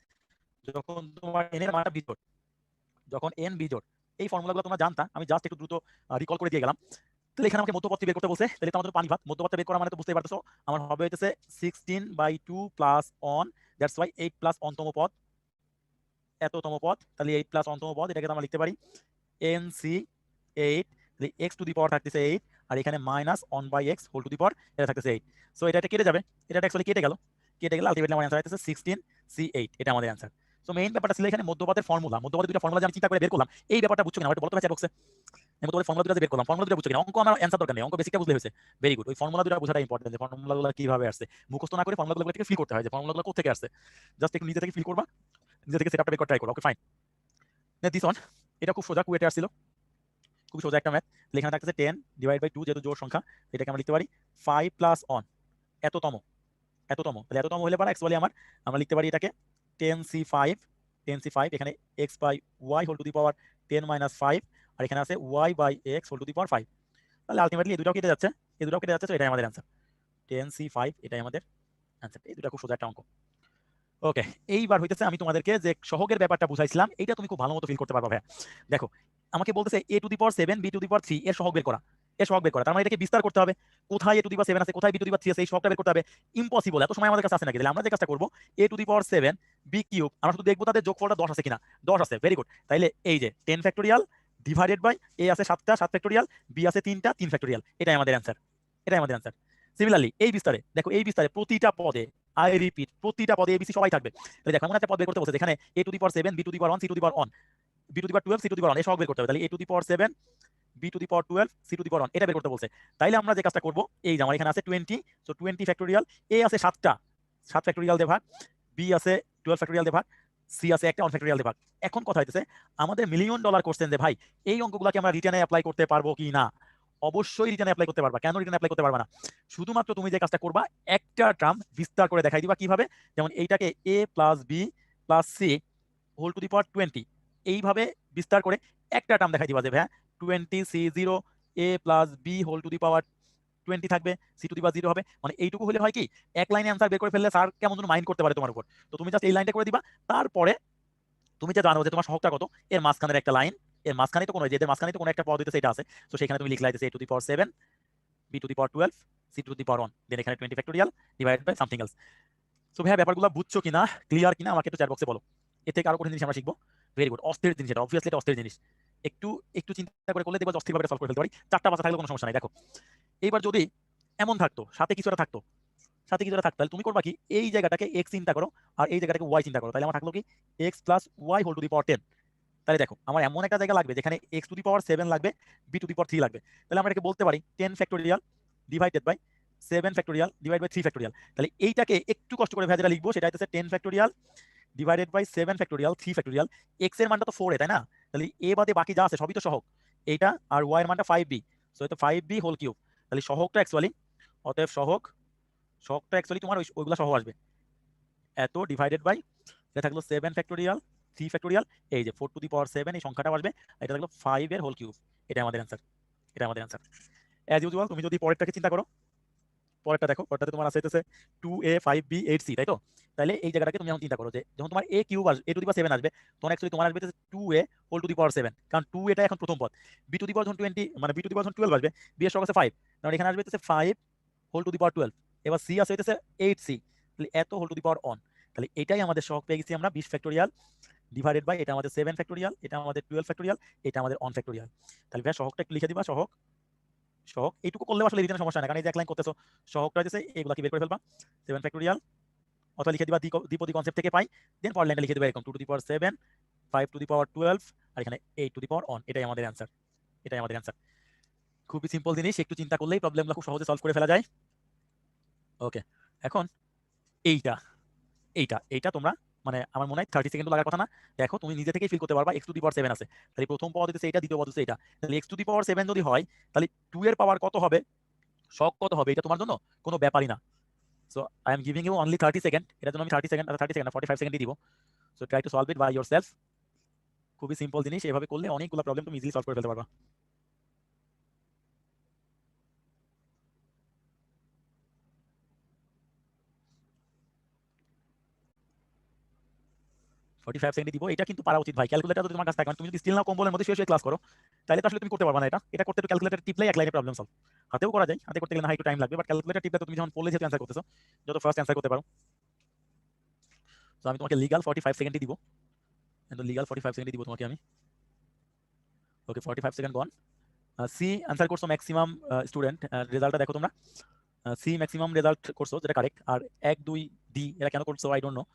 যখন তোমার n এর মানটা বিজোড়, যখন n বিজোড়। এই ফর্মুলাগুলো তোমরা জানতা, আমি জাস্ট একটু দ্রুত রিকল করে দিয়ে গেলাম। তাহলে এখানে আমাকে মধ্যপদটি বের করতে বলছে, তাহলে তো আমাদের পানি ভাত, মধ্যপদটা বের করা মানে তো বুঝতেই পারতেছো আমার হবে হইতেছে 16/2 প্লাস 1, দ্যাটস ওয়াই 8 প্লাস অনতম পদ, এততম পদ, তাহলে 8 প্লাস অনতম পদ, এটাকে আমরা লিখতে পারি nc8, তাহলে x টু দি পাওয়ার থাকতেছে 8, আর এখানে -1/x whole to the power এটা থাকতেছে 8। সো এটা কেটে যাবে, এটা অ্যাকচুয়ালি কেটে গেলে আলটিমেটলি আমার অ্যানসার হইতেছে 16c8, এটা আমাদের অ্যানসার। সো মেইন ব্যাপারটা ছিল এখানে মধ্যপদের ফর্মুলা, মধ্যপদের দুটো ফর্মুলা যে আমি চিন্তা করে বের করলাম, এই ব্যাপারটা বুঝছো কিনা, হয়তো বলতে চ্যাট বক্সে আমি তোমাদের ফর্মুলা দুটো বের করলাম, ফর্মুলা দুটো বুঝছো কিনা, অঙ্ক আমার অ্যানসার দরকার নেই, অঙ্ক বেসিকটা বুঝলে হয়েছে, ভেরি গুড। ওই ফর্মুলা দুটো বোঝাটা ইম্পর্টেন্ট, যে ফর্মুলাগুলো কিভাবে আসছে, মুখস্থ না করে ফর্মুলাগুলো থেকে ফিল করতে হয় যে ফর্মুলাগুলো কোথা থেকে আসছে, জাস্ট একটু নিজে থেকে ফিল করবা, নিজে থেকে সেটআপটা বের করা ট্রাই করো। ওকে ফাইন, দিস ওয়ান, এটা খুব সোজা, কুয়েটে আসছিল, খুব সোজা একটা ম্যাথ। এখানে থাকতেছে 10 ডিভাইড বাই 2, যেহেতু জোড় সংখ্যা, এটাকে আমরা লিখতে পারি 5 প্লাস 1, এততম তাহলে এততম হলে পারা অ্যাকচুয়ালি আমরা লিখতে পারি এটাকে 10c5 এখানে x by y whole to the power 10 minus 5 আর এখানে আছে y by x whole to the power 5। তাহলে আলটিমেটলি এই দুটাও কেটে যাচ্ছে তো এটাই আমাদের অ্যান্সার 10c5 এটাই আমাদের অ্যান্সার। এই দুটা খুব সোজা একটা অঙ্ক। ওকে, এইবার হইতেছে আমি তোমাদেরকে যে সহগের ব্যাপারটা বুঝাইছিলাম এটা তুমি খুব ভালো মতো ফিল করতে পারবা ভাই। দেখো আমাকে বলতেছে a to the power 7 b to the power 3 এর সহগ বের করা তার মানে এটাকে বিস্তার করতে হবে। কোথায় a টু দি পাওয়ার 7 আছে, কোথায় b টু দি পাওয়ার 3 আছে, এই সহগটা বের করতে হবে। ইম্পসিবল, এত সময় আমাদের কাছে আছে নাকি? তাহলে আমরা যে কাজটা করব, a to the power 7 b cube, আমরা শুধু দেখবো তাদের যোগফলটা 10 আছে কিনা। 10 আছে, ভেরি গুড। তাইলে এই যে 10 ফ্যাক্টোরিয়াল ডিভাইডেড বাই a আছে 7টা 7 ফ্যাক্টোরিয়াল, b আছে 3টা 3 ফ্যাক্টোরিয়াল, এটাই আমাদের অ্যান্সার। সিমিলারলি এই বিস্তারে দেখো, এই বিস্তারে প্রতিটা পদে, আই রিপিট, প্রতিটা পদে এবিসি সবাই থাকবে। তাহলে দেখো এমন একটা পদ বের করতে বলছে যেখানে a to the power 7 b to the power 1 c to the power 1 b to the power 12 c to the power 1 এই সহগ বের করতে হবে। তাহলে a to the power 7 b to the power 12 c to the power 1 এটা বের করতে বলছে। তাইলে আমরা যে কাজটা করব, এই যে আমার এখানে আছে 20, সো 20 ফ্যাক্টোরিয়াল, a আছে 7টা 7 ফ্যাক্টোরিয়াল দিয়ে ভাগ, b আছে 12 ফ্যাক্টোরিয়াল দিয়ে ভাগ, c আছে একটা 1 ফ্যাক্টোরিয়াল দিয়ে ভাগ। এখন কথা হইতেছে আমাদের মিলিয়ন ডলার কোশ্চেন যে ভাই এই অঙ্কগুলোকে আমরা রিটার্নে অ্যাপ্লাই করতে পারবো কি না? অবশ্যই রিটার্নে অ্যাপ্লাই করতে পারবা। কেন রিটার্নে অ্যাপ্লাই করতে পারবা না? শুধুমাত্র তুমি যে কাজটা করবা, একটা টার্ম বিস্তার করে দেখাই দিবা। কিভাবে? যেমন এইটাকে a plus b plus c whole to the power 20 এইভাবে বিস্তার করে একটা টার্ম দেখাই দিবা যে ভাই 20c0 a plus b whole to the power 20 থাকবে, c টু দি পাওয়ার 0 হবে। মানে এইটুকু হলে হয় কি, এক লাইনে অ্যান্সার বের করে ফেললে স্যার কেমন যেন মাইন্ড করতে পারে তোমার উপর। তো তুমি জাস্ট এই লাইনটা করে দিবা, তারপরে তুমি যে জানো যে তোমার সহগটা কত, এর মাঝখানের একটা লাইন, এর মাঝখানে তো কোনো, এদের মাঝখানে তো কোনো একটা পদ হইতেছে, এটা আছে। তো সেখানে তুমি লিখলা a to the power 7 b to the power 12 c to the power 1, then এখানে 20 factorial divided by something else. So ভাইয়া ব্যাপারগুলো বুঝছো কিনা, ক্লিয়ার কিনা আমাকে একটু চ্যাট বক্সে বলো। এর থেকে আরো কঠিন জিনিস আমরা শিখবো। ভেরি গুড, অস্থির জিনিস এটা, অবভিয়াসলি এটা অস্থির জিনিস। একটু একটু চিন্তা করে করলে দেখবা যে অস্থিরভাবে সলভ করে ফেলতে পারি। 4টা বাচ্চা থাকলে কোনো সমস্যা নাই। দেখো এইবার যদি এমন থাকতো, সাথে কিছু একটা থাকতো, তাহলে তুমি করবা কি, এই জায়গাটাকে x চিন্তা করো আর এই জায়গাটাকে y চিন্তা করো। তাহলে আমার থাকলো কি x plus y whole to the power 10। তাহলে দেখো আমার এমন একটা জায়গা লাগবে যেখানে x টু দি পাওয়ার 7 লাগবে, b টু দি পাওয়ার 3 লাগবে। তাহলে আমরা এটাকে বলতে পারি 10 factorial divided by 7 factorial divide by 3 factorial. তাহলে এইটাকে একটু কষ্ট করে ভাই যেটা লিখবো সেটা হচ্ছে 10 factorial divided by 7 factorial 3 factorial. x এর মানটা তো 4 তাই না? তাহলে a বাদে বাকি যা আছে সবই তো সহগ, এইটা আর y এর মানটা 5b, সো এটা 5b হোল কিউব। তাহলে সহগটা অ্যাকচুয়ালি, অতএব সহগটা অ্যাকচুয়ালি তোমার ওইগুলা সহ আসবে, এত ডিভাইডেড বাই, এটা থাকলো 7 ফ্যাক্টোরিয়াল 3 ফ্যাক্টোরিয়াল, এই যে 4 টু দি পাওয়ার 7 এই সংখ্যাটা আসবে, এটা থাকলো 5 এর হোল কিউব। এটা আমাদের অ্যান্সার। অ্যাজ ইউজুয়াল তুমি যদি পরেরটাকে চিন্তা করো, পরেরটা দেখো, পরেরটাতে তোমার আছে হচ্ছে 2a 5b 8c, তাই তো? তাহলে এই জায়গাটাকে তুমি এখন চিন্তা করো যে যখন তোমার a কিউব আসবে, a টু দি পাওয়ার 7 আসবে, তখন অ্যাকচুয়ালি তোমার আসবে 2a whole to the power 7, কারণ 2 এটা এখন প্রথম পদ। b টু দি পাওয়ার যখন 20, মানে b টু দি পাওয়ার যখন 12 আসবে, b এর সহগ আছে 5, কারণ এখানে আসবে 5 হোল টু দি পাওয়ার 12। এবার c আছে 8c, তাহলে এত হোল টু দি পাওয়ার 1। তাহলে এটাই আমাদের সহগ পেয়ে গেছি আমরা 20 ফ্যাক্টোরিয়াল ডিভাইডেড বাই, এটা আমাদের 7 ফ্যাক্টোরিয়াল, এটা আমাদের 12 ফ্যাক্টোরিয়াল, এটা আমাদের 1 ফ্যাক্টোরিয়াল। তাহলে ভাই সহগটা একটু লিখে দিবা, সহগ এইটুকু করলে আসলে রিটার্নের সমস্যা নাই, কারণ এই যে এক লাইন করতেছো, সহগটা হচ্ছে এইগুলাকে বের করে ফেলবা 7 ফ্যাক্টোরিয়াল, অথবা লিখে দিবা দ্বিপদী কনসেপ্ট থেকে পাই, দেন পরের লাইনটা লিখে দিবা এরকম 2 two the power 7 5 two the power 12 আর এখানে 8 টু দি পাওয়ার 1। এটাই আমাদের অ্যান্সার। খুবই সিম্পল জিনিস, একটু চিন্তা করলেই প্রবলেমগুলো খুব সহজে সলভ করে ফেলা যায়। ওকে, এখন এইটা এইটা এইটা তোমরা, মানে আমার মনে হয় 30 সেকেন্ড লাগার কথা না। দেখো তুমি নিজে থেকেই ফিল করতে পারবা x টু দি পাওয়ার 7 আছে, তাহলে প্রথম পদ হচ্ছে এটা, দ্বিতীয় পদ হচ্ছে এটা। তাহলে x টু দি পাওয়ার 7 যদি হয়, তাহলে 2 এর পাওয়ার কত হবে, শক কত হবে, এটা তোমার জন্য কোনো ব্যাপারই না। So I am giving you only 30 second, এটার জন্য আমি 30 সেকেন্ড 45 সেকেন্ডই দিব। So try to solve it by yourself. খুবই সিম্পল জিনিস, এভাবে করলে অনেকগুলো প্রবলেম তুমি ইজিলি সলভ করে ফেলতে পারবা। ফর্টি ফাইভ সেকেন্ডে দিব, এটা কিন্তু পারা উচিত ভাই। ক্যালকুলেটার যদি তোমার কাছে থাকে, তুমি যদি স্টিল নাও কম্বলের মধ্যে শুয়ে ক্লাস করো, তাহলে তো আসলে তুমি করতে পারবা না। এটা করতে একটু ক্যালকুলেটার টিপলেই এক লাইনে প্রবলেম সলভ। হাতেও করা যায়, হাতে করতে গেলে না একটু টাইম লাগবে, বাট ক্যালকুলেটার টিপলে তো তুমি যখন পড়লে যেহেতু অ্যান্সার করতেছো, যত ফার্স্ট অ্যান্সার করতে পারো। তো আমি তোমাকে লিগাল 45 সেকেন্ডই দিব, লিগাল 45 সেকেন্ডই দিব তোমাকে আমি। ওকে, 45 সেকেন্ড গন। সি অ্যান্সার করছো ম্যাক্সিমাম স্টুডেন্ট, রেজাল্টটা দেখো তোমরা। সি ম্যাক্সিমাম রেজাল্ট করছো, যেটা কারেক্ট। আর 1 2 ডি এরা কেন করছো আই ডোন্ট নো।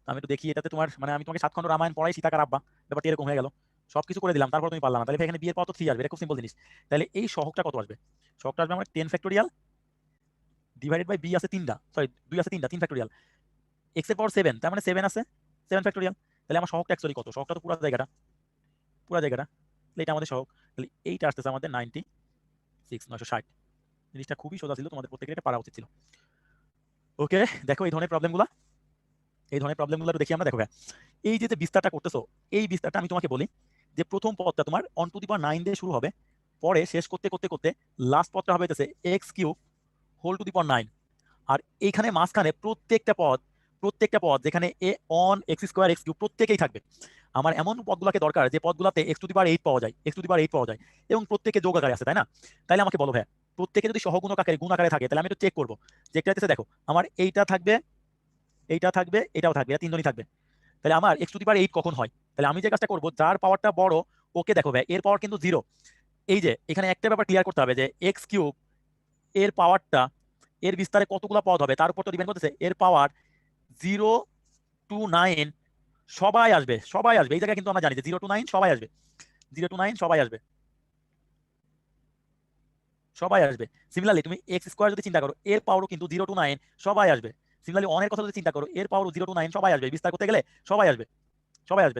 আমি একটু দেখি এটাতে তোমার, মানে আমি তোমাকে 7 খণ্ড রামায়ণ পড়াই সীতাকার আব্বা, ব্যাপারটা এরকম হয়ে গেল। সবকিছু করে দিলাম, তারপর তুমি পারলাম না। তাহলে এখানে বিয়ের পাওয়া তো 3 আসবে, এটা খুব সিম্পল জিনিস। তাহলে এই সহগটা কত আসবে? সহগটা আসবে আমার 10 ফ্যাক্টোরিয়াল ডিভাইডেড বাই বি আছে 3টা, সরি 2 আছে 3টা, 3 ফ্যাক্টোরিয়াল, x এর পাওয়ার 7, তার মানে 7 আছে 7 ফ্যাক্টোরিয়াল। তাহলে আমার সহগটা অ্যাকচুয়ালি কত? সহগটা তো পুরো জায়গাটা, তাহলে এটা আমাদের সহগ। তাহলে এইটা আসতেছে আমাদের 96 960। জিনিসটা খুবই সোজা ছিল, তোমাদের প্রত্যেকের এটা পারা উচিত ছিল। ওকে, দেখো এই ধরনের প্রবলেমগুলো একটু দেখি আমরা। দেখো ভাই, এই যে বিস্তারটা করতেছো, এই বিস্তারটা আমি তোমাকে বলি যে প্রথম পদটা তোমার অন টু দি পাওয়ার 9 দিয়ে শুরু হবে, পরে শেষ করতে করতে করতে লাস্ট পদটা হবে হচ্ছে x cube whole to the power 9। আর এইখানে মাঝখানে প্রত্যেকটা পদ যেখানে a one x square x cube প্রত্যেকেই থাকবে। আমার এমন পদগুলোকে দরকার যে পদগুলোতে এক্স টু দি পাওয়ার 8 পাওয়া যায়, এবং প্রত্যেকে যোগ আকারে আছে, তাই না? তাইলে আমাকে বলো ভাই, প্রত্যেকে যদি সহগুণক আকারে গুণ আকারে থাকে তাহলে আমি একটু চেক করবো যে একটা দেখো আমার এইটা থাকবে, এটাও থাকবে, এটা তিনজনই থাকবে। তাহলে আমার এক্স টু দি পাওয়ার 8 কখন হয়? তাহলে আমি যে কাজটা করবো, যার পাওয়ারটা বড় ওকে দেখো ভাই, এর পাওয়ার কিন্তু 0। এই যে এখানে একটা ব্যাপার ক্লিয়ার করতে হবে যে এক্স কিউব এর পাওয়ারটা এর বিস্তারে কতগুলো পদ হবে তার উপর তো ডিপেন্ড করতেছে। এর পাওয়ার 0 টু 9 সবাই আসবে। এই জায়গায় কিন্তু আমরা জানি যে 0 টু 9 সবাই আসবে, 0 টু 9 সবাই আসবে। সিমিলারলি তুমি এক্স স্কোয়ার যদি চিন্তা করো, এর পাওয়ারও কিন্তু 0 টু 9 সবাই আসবে। সিমিলারলি অনের কথা যদি চিন্তা করো, এর পাওয়ারও 0 টু 9 সবাই আসবে। বিস্তার করতে গেলে সবাই আসবে।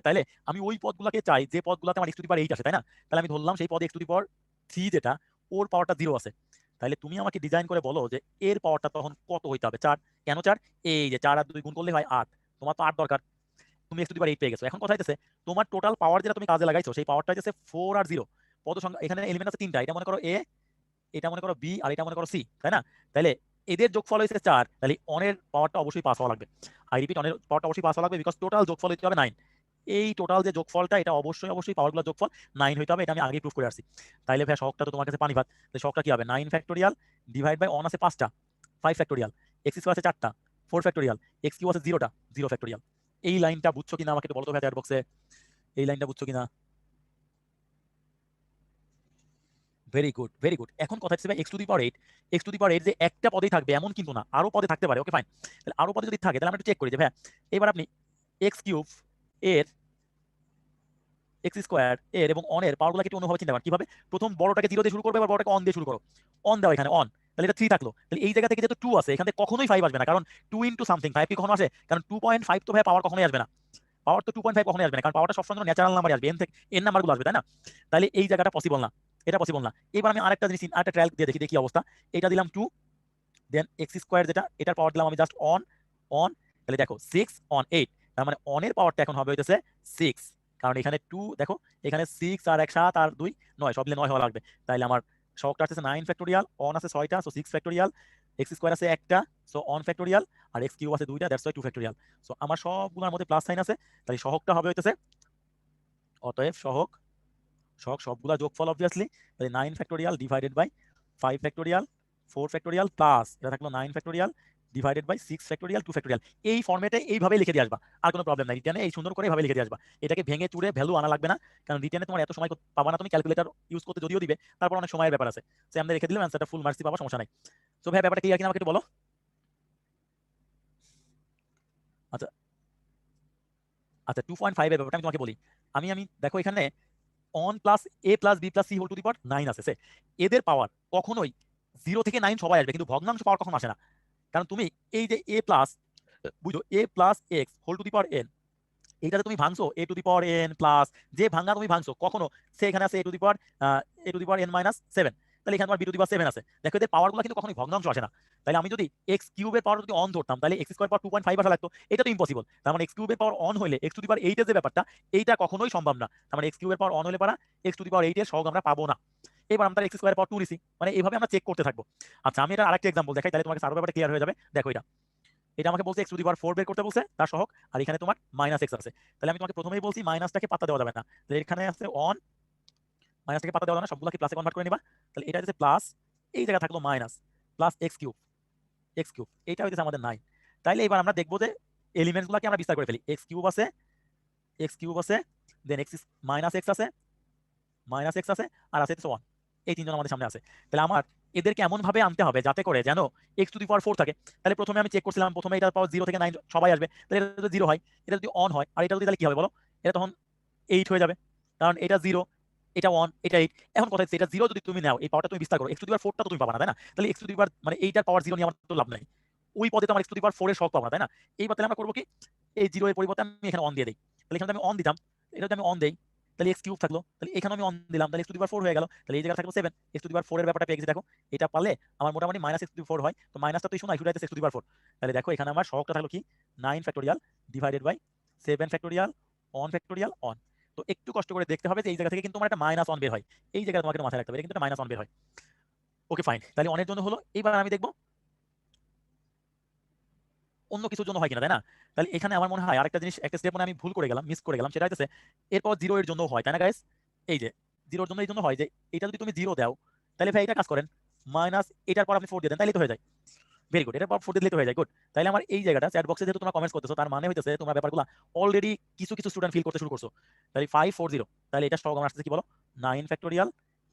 তাইলে আমি ওই পদগুলোকে চাই যে পদগুলোতে আমার এক্স টু দি পাওয়ার 8 আসে, তাই না? তাহলে আমি ধরলাম সেই পদে এক্স টু দি পাওয়ার 3 যেটা, ওর পাওয়ারটা 0 আছে। তাহলে তুমি আমাকে ডিজাইন করে বলো যে এর পাওয়ারটা তখন কত হইতে হবে? 4। কেন 4? এই যে 4 আর 2 গুণ করলে হয় 8। তোমার তো 8 দরকার, তুমি এক্স টু দি পাওয়ার 8 পেয়ে গেছো। এখন কথা হইতেছে তোমার টোটাল পাওয়ার যেটা তুমি কাজে লাগাইছো সেই পাওয়ারটা হচ্ছে 4 আর 0। পদ সংখ্যা এখানে এলিমেন্ট আছে 3টা, এটা মনে করো এ, এটা মনে করো বি, আর এটা মনে করো সি, তাই না? তাহলে এদের যোগফল হয়েছে 4। তাহলে অনের পাওয়ারটা অবশ্যই পাস হওয়া লাগবে। আই রিপিট, অনের পাওয়ারটা অবশ্যই পাস হওয়া লাগবে, বিকজ টোটাল যোগফল হইতে হবে 9। এই টোটাল যে যোগফলটা এটা অবশ্যই পাওয়ারগুলোর যোগফল 9 হইতে হবে। এটা আমি আগেই প্রুফ করে আসছি। তাইলে ভাই সহগটা তো তোমার কাছে পানি ভাত। তাহলে সহগটা কি হবে? 9 ফ্যাক্টোরিয়াল ডিভাইড বাই অন আছে 5টা 5 ফ্যাক্টোরিয়াল, এক্স স্কোয়ার আছে 4টা 4 ফ্যাক্টোরিয়াল, এক্স কিউ আছে 0টা 0 ফ্যাক্টোরিয়াল। এই লাইনটা বুঝছো কিনা আমাকে একটু বলো তো ভাই চ্যাট বক্সে, এই লাইনটা বুঝছো কিনা? Very good. এখন কথা হচ্ছে এক্স টু দি পাওয়ার 8, যে একটা পদেই থাকবে এমন কিন্তু না, আরো পদে থাকতে পারে। ওকে ফাইন, তাহলে আরো পদে যদি থাকে তাহলে আমরা একটু চেক করি যে ভাই এবার আপনি এক্স কিউব এর এক্স স্কোয়ার এর এবং অন এর পাওয়ারগুলোকে একটু অন্যভাবে চিন্তা করেন। কিভাবে? প্রথম বড়টাকে 0 দিয়ে শুরু করবে, এবার বড়টাকে অন দিয়ে শুরু করো। অন দাও এখানে অন, তাহলে এটা 3 থাকলো। তাহলে এই জায়গা থেকে যেহেতু 2 আছে, এখান থেকে কখনোই 5 আসবে না, কারণ 2 ইন্টু সামথিং 5 কি কখনো আসে? কারণ 2.5 তো ভাই পাওয়ার কখনোই আসবে না। পাওয়ার তো 2.5 কখনোই আসবে না, কারণ পাওয়ারটা সবসময় ন্যাচারাল নাম্বারই আসবে, এন থেকে এন নাম্বারগুলো আসবে, তাই না? তাহলে এই জায়গাটা পসিবল না, এটা পসিবল না। এবার আমি আরেকটা জিনিস, আরেকটা ট্রায়াল দিয়ে দেখি কি অবস্থা। এটা দিলাম 2, দেন এক্স স্কোয়ার যেটা, এটার পাওয়ার দিলাম আমি জাস্ট অন অন। তাহলে দেখো 6 অন 8, তার মানে অনের পাওয়ারটা এখন হবে হইতেছে 6, কারণ এখানে 2 দেখো, এখানে 6 আর 1 7 আর 2 9, সব মিলে 9 হওয়া লাগবে। তাইলে আমার সহগটা আসছে 9 ফ্যাক্টোরিয়াল, অন আছে 6টা সো 6 ফ্যাক্টোরিয়াল, এক্স স্কোয়ার আছে একটা সো অন ফ্যাক্টোরিয়াল, আর এক্স কিউব আছে 2টা দ্যাটস ওয়াই 2 ফ্যাক্টোরিয়াল। সো আমার সবগুলোর মধ্যে প্লাস সাইন আছে। তাহলে সহগটা হবে হইতেছে, অতএব সহগ সবগুলা যোগফল অবভিয়াসলি, তাহলে 9 factorial divided by 5 factorial 4 factorial plus এটা থাকলো 9 factorial divided by 6 factorial 2 factorial. এই ফর্মেটে এইভাবে লিখে দিয়ে আসবা, আর কোনো প্রবলেম নাই। রিটার্নে এই সুন্দর করে এইভাবে লিখে দিয়ে আসবা, এটাকে ভেঙে চুরে ভ্যালু আনা লাগবে না, কারণ রিটার্নে তোমার এত সময় পাবা না। তুমি ক্যালকুলেটর ইউজ করতে যদিও দিবে, তারপর অনেক সময়ের ব্যাপার আছে। সে আমরা রেখে দিলাম, অ্যান্সারটা ফুল মার্কসই পাবা, সমস্যা নাই। সো ভাই ব্যাপারটা ক্লিয়ার কিনা আমাকে একটু বলো। আচ্ছা আচ্ছা 2.5 এর ব্যাপারটা আমি তোমাকে বলি। আমি দেখো এখানে one plus a plus b plus c whole to the power 9 আছে। এদের পাওয়ার কখনোই 0 থেকে 9 সবাই আসবে, কিন্তু ভগ্নাংশ পাওয়ার কখনো আসে না। কারণ তুমি এই যে এ প্লাস, বুঝো a plus x whole to the power n, এইটাতে তুমি ভাঙছো a to the power n plus, যে ভাঙা তুমি ভাঙছো কখনো সে এখানে আছে a to the power n minus 7, তাহলে এখানে তোমার বি টু দি পাওয়ার 7 আছে। দেখো এদের পাওয়ারগুলো কিন্তু কখনোই ভগ্নাংশ আসে না। তাহলে আমি যদি এক্স কিউবের পাওয়ার যদি অন ধরতাম, তাহলে এক্স স্কোয়ার পাওয়ার 2.5 আসা লাগতো, এটা তো ইম্পসিবল। তার মানে এক্স কিউবের পাওয়ার অন হলে এক্স টু দি পাওয়ার 8 এর যে ব্যাপারটা, এইটা কখনোই সম্ভব না। তার মানে এক্স কিউবের পাওয়ার অন হলে পারা এক্স টু দি পাওয়ার 8 এর সহগ আমরা পাবো না। এবার আমরা এক্স স্কোয়ার পাওয়ার 2 নিছি, মানে এইভাবে আমরা চেক করতে থাকবো। আচ্ছা আমি এটা আরেকটা এক্সাম্পল দেখাই, তাহলে তোমাকে আরো ব্যাপারটা ক্লিয়ার হয়ে যাবে। দেখো এটা আমাকে বলছে এক্স টু দি পাওয়ার 4 বের করতে বলছে তার সহগ, আর এখানে তোমার মাইনাস এক্স আছে। তাহলে আমি তোমাকে প্রথমেই বলছি মাইনাসটাকে পাত্তা দেওয়া যাবে না। তাহলে এখানে আছে অন, মাইনাসটাকে পাত্তা দেওয়া যাবে না, সবগুলোকে প্লাসে কনভার্ট করে নিবা। তাহলে এটা হচ্ছে প্লাস, এই জায়গা থাকলো মাইনাস, প্লাস এক্স কিউব এইটা হইতেছে আমাদের 9। তাইলে এবার আমরা দেখবো যে এলিমেন্টসগুলোকে আমরা বিস্তার করে ফেলি। এক্স কিউব আছে দেন এক্স মাইনাস এক্স আছে আর আছে 1, এই তিনজন আমাদের সামনে আছে। তাহলে আমার এদেরকে এমন ভাবে আনতে হবে যাতে করে যেন এক্স টু দি পাওয়ার 4 থাকে। তাহলে প্রথমে আমি চেক করছিলাম, প্রথমে এটা পাওয়ার 0 থেকে 9 সবাই আসবে, তাহলে এটা যদি 0 হয়, এটা যদি অন হয়, আর এটা যদি, তাহলে কি হবে বলো? এটা তখন 8 হয়ে যাবে, কারণ এটা 0 এটা 1 এটা 8। এখন কথা হচ্ছে এটা 0 যদি তুমি নাও, এই পাওয়ারটা তুমি বিস্তার করো, এক্স টু দি পাওয়ার 4টা তো তুমি পাবা না, তাই না? তাহলে এক্স টু দি পাওয়ার মানে এইটার পাওয়ার 0 নিয়ে আমার তো লাভ নাই, ওই পদে তো আমার এক্স টু দি পাওয়ার 4 এর সহগ পাবো না, তাই না? এইবার তাহলে আমরা করবো কি, এই 0 এর পরিবর্তে আমি এখানে অন দিয়ে দিই। তাহলে এখানে আমি অন দিতাম, এটা যদি আমি অন দেই, তাহলে এক্স কিউব থাকলো, তাহলে এখানে আমি অন দিলাম, তাহলে এক্স টু দি পাওয়ার 4 হয়ে গেল, তাহলে এই জায়গায় থাকলো 7, এক্স টু দি পাওয়ার 4 এর ব্যাপারটা পেয়ে গেছি। দেখো এটা পারলে আমার মোটামুটি মাইনাস এক্স টু দি 4 হয়, তো মাইনাসটা তো ইস্যু না, ইস্যুটা হচ্ছে এক্স টু দি পাওয়ার 4। তাহলে দেখো এখানে আমার সহগটা থাকলো কি 9 factorial divided by 7 factorial one factorial one. তো একটু কষ্ট করে দেখতে হবে যে এই জায়গা থেকে কিন্তু আমার একটা মাইনাস অন বের হয়, এই জায়গায় তোমাকে মাথায় রাখতে হবে, এটা কিন্তু একটা মাইনাস অন বের হয়। ওকে ফাইন, তাহলে অনের জন্য হলো। এইবার আমি দেখবো অন্য কিছুর জন্য হয় কিনা, তাই না? তাহলে এখানে আমার মনে হয় আরেকটা জিনিস, একটা স্টেপ মানে আমি ভুল করে গেলাম, মিস করে গেলাম, সেটা হচ্ছে এরপর 0 এর জন্য হয়, তাই না গাইস? এই যে 0 এর জন্য এই জন্য হয় যে এটা যদি তুমি 0 দাও, তাহলে ভাই এটা কাজ করেন মাইনাস এটার পর আপনি 4 দিয়ে দেন, তাহলেই তো হয়ে যায়। ভেরি গুড, এটার পর 4 দিলেই তো হয়ে যায়। গুড, তাহলে আমার এই জায়গাটা চ্যাট বক্সে যেহেতু তোমরা কমেন্টস করতেছো, তার মানে হইতেছে তোমরা ব্যাপারগুলো অলরেডি কিছু কিছু স্টুডেন্ট ফিল করতে শুরু করছো। তাহলে 540, তাহলে এটা সহগ আমার আসছে কি বলো, 9 factorial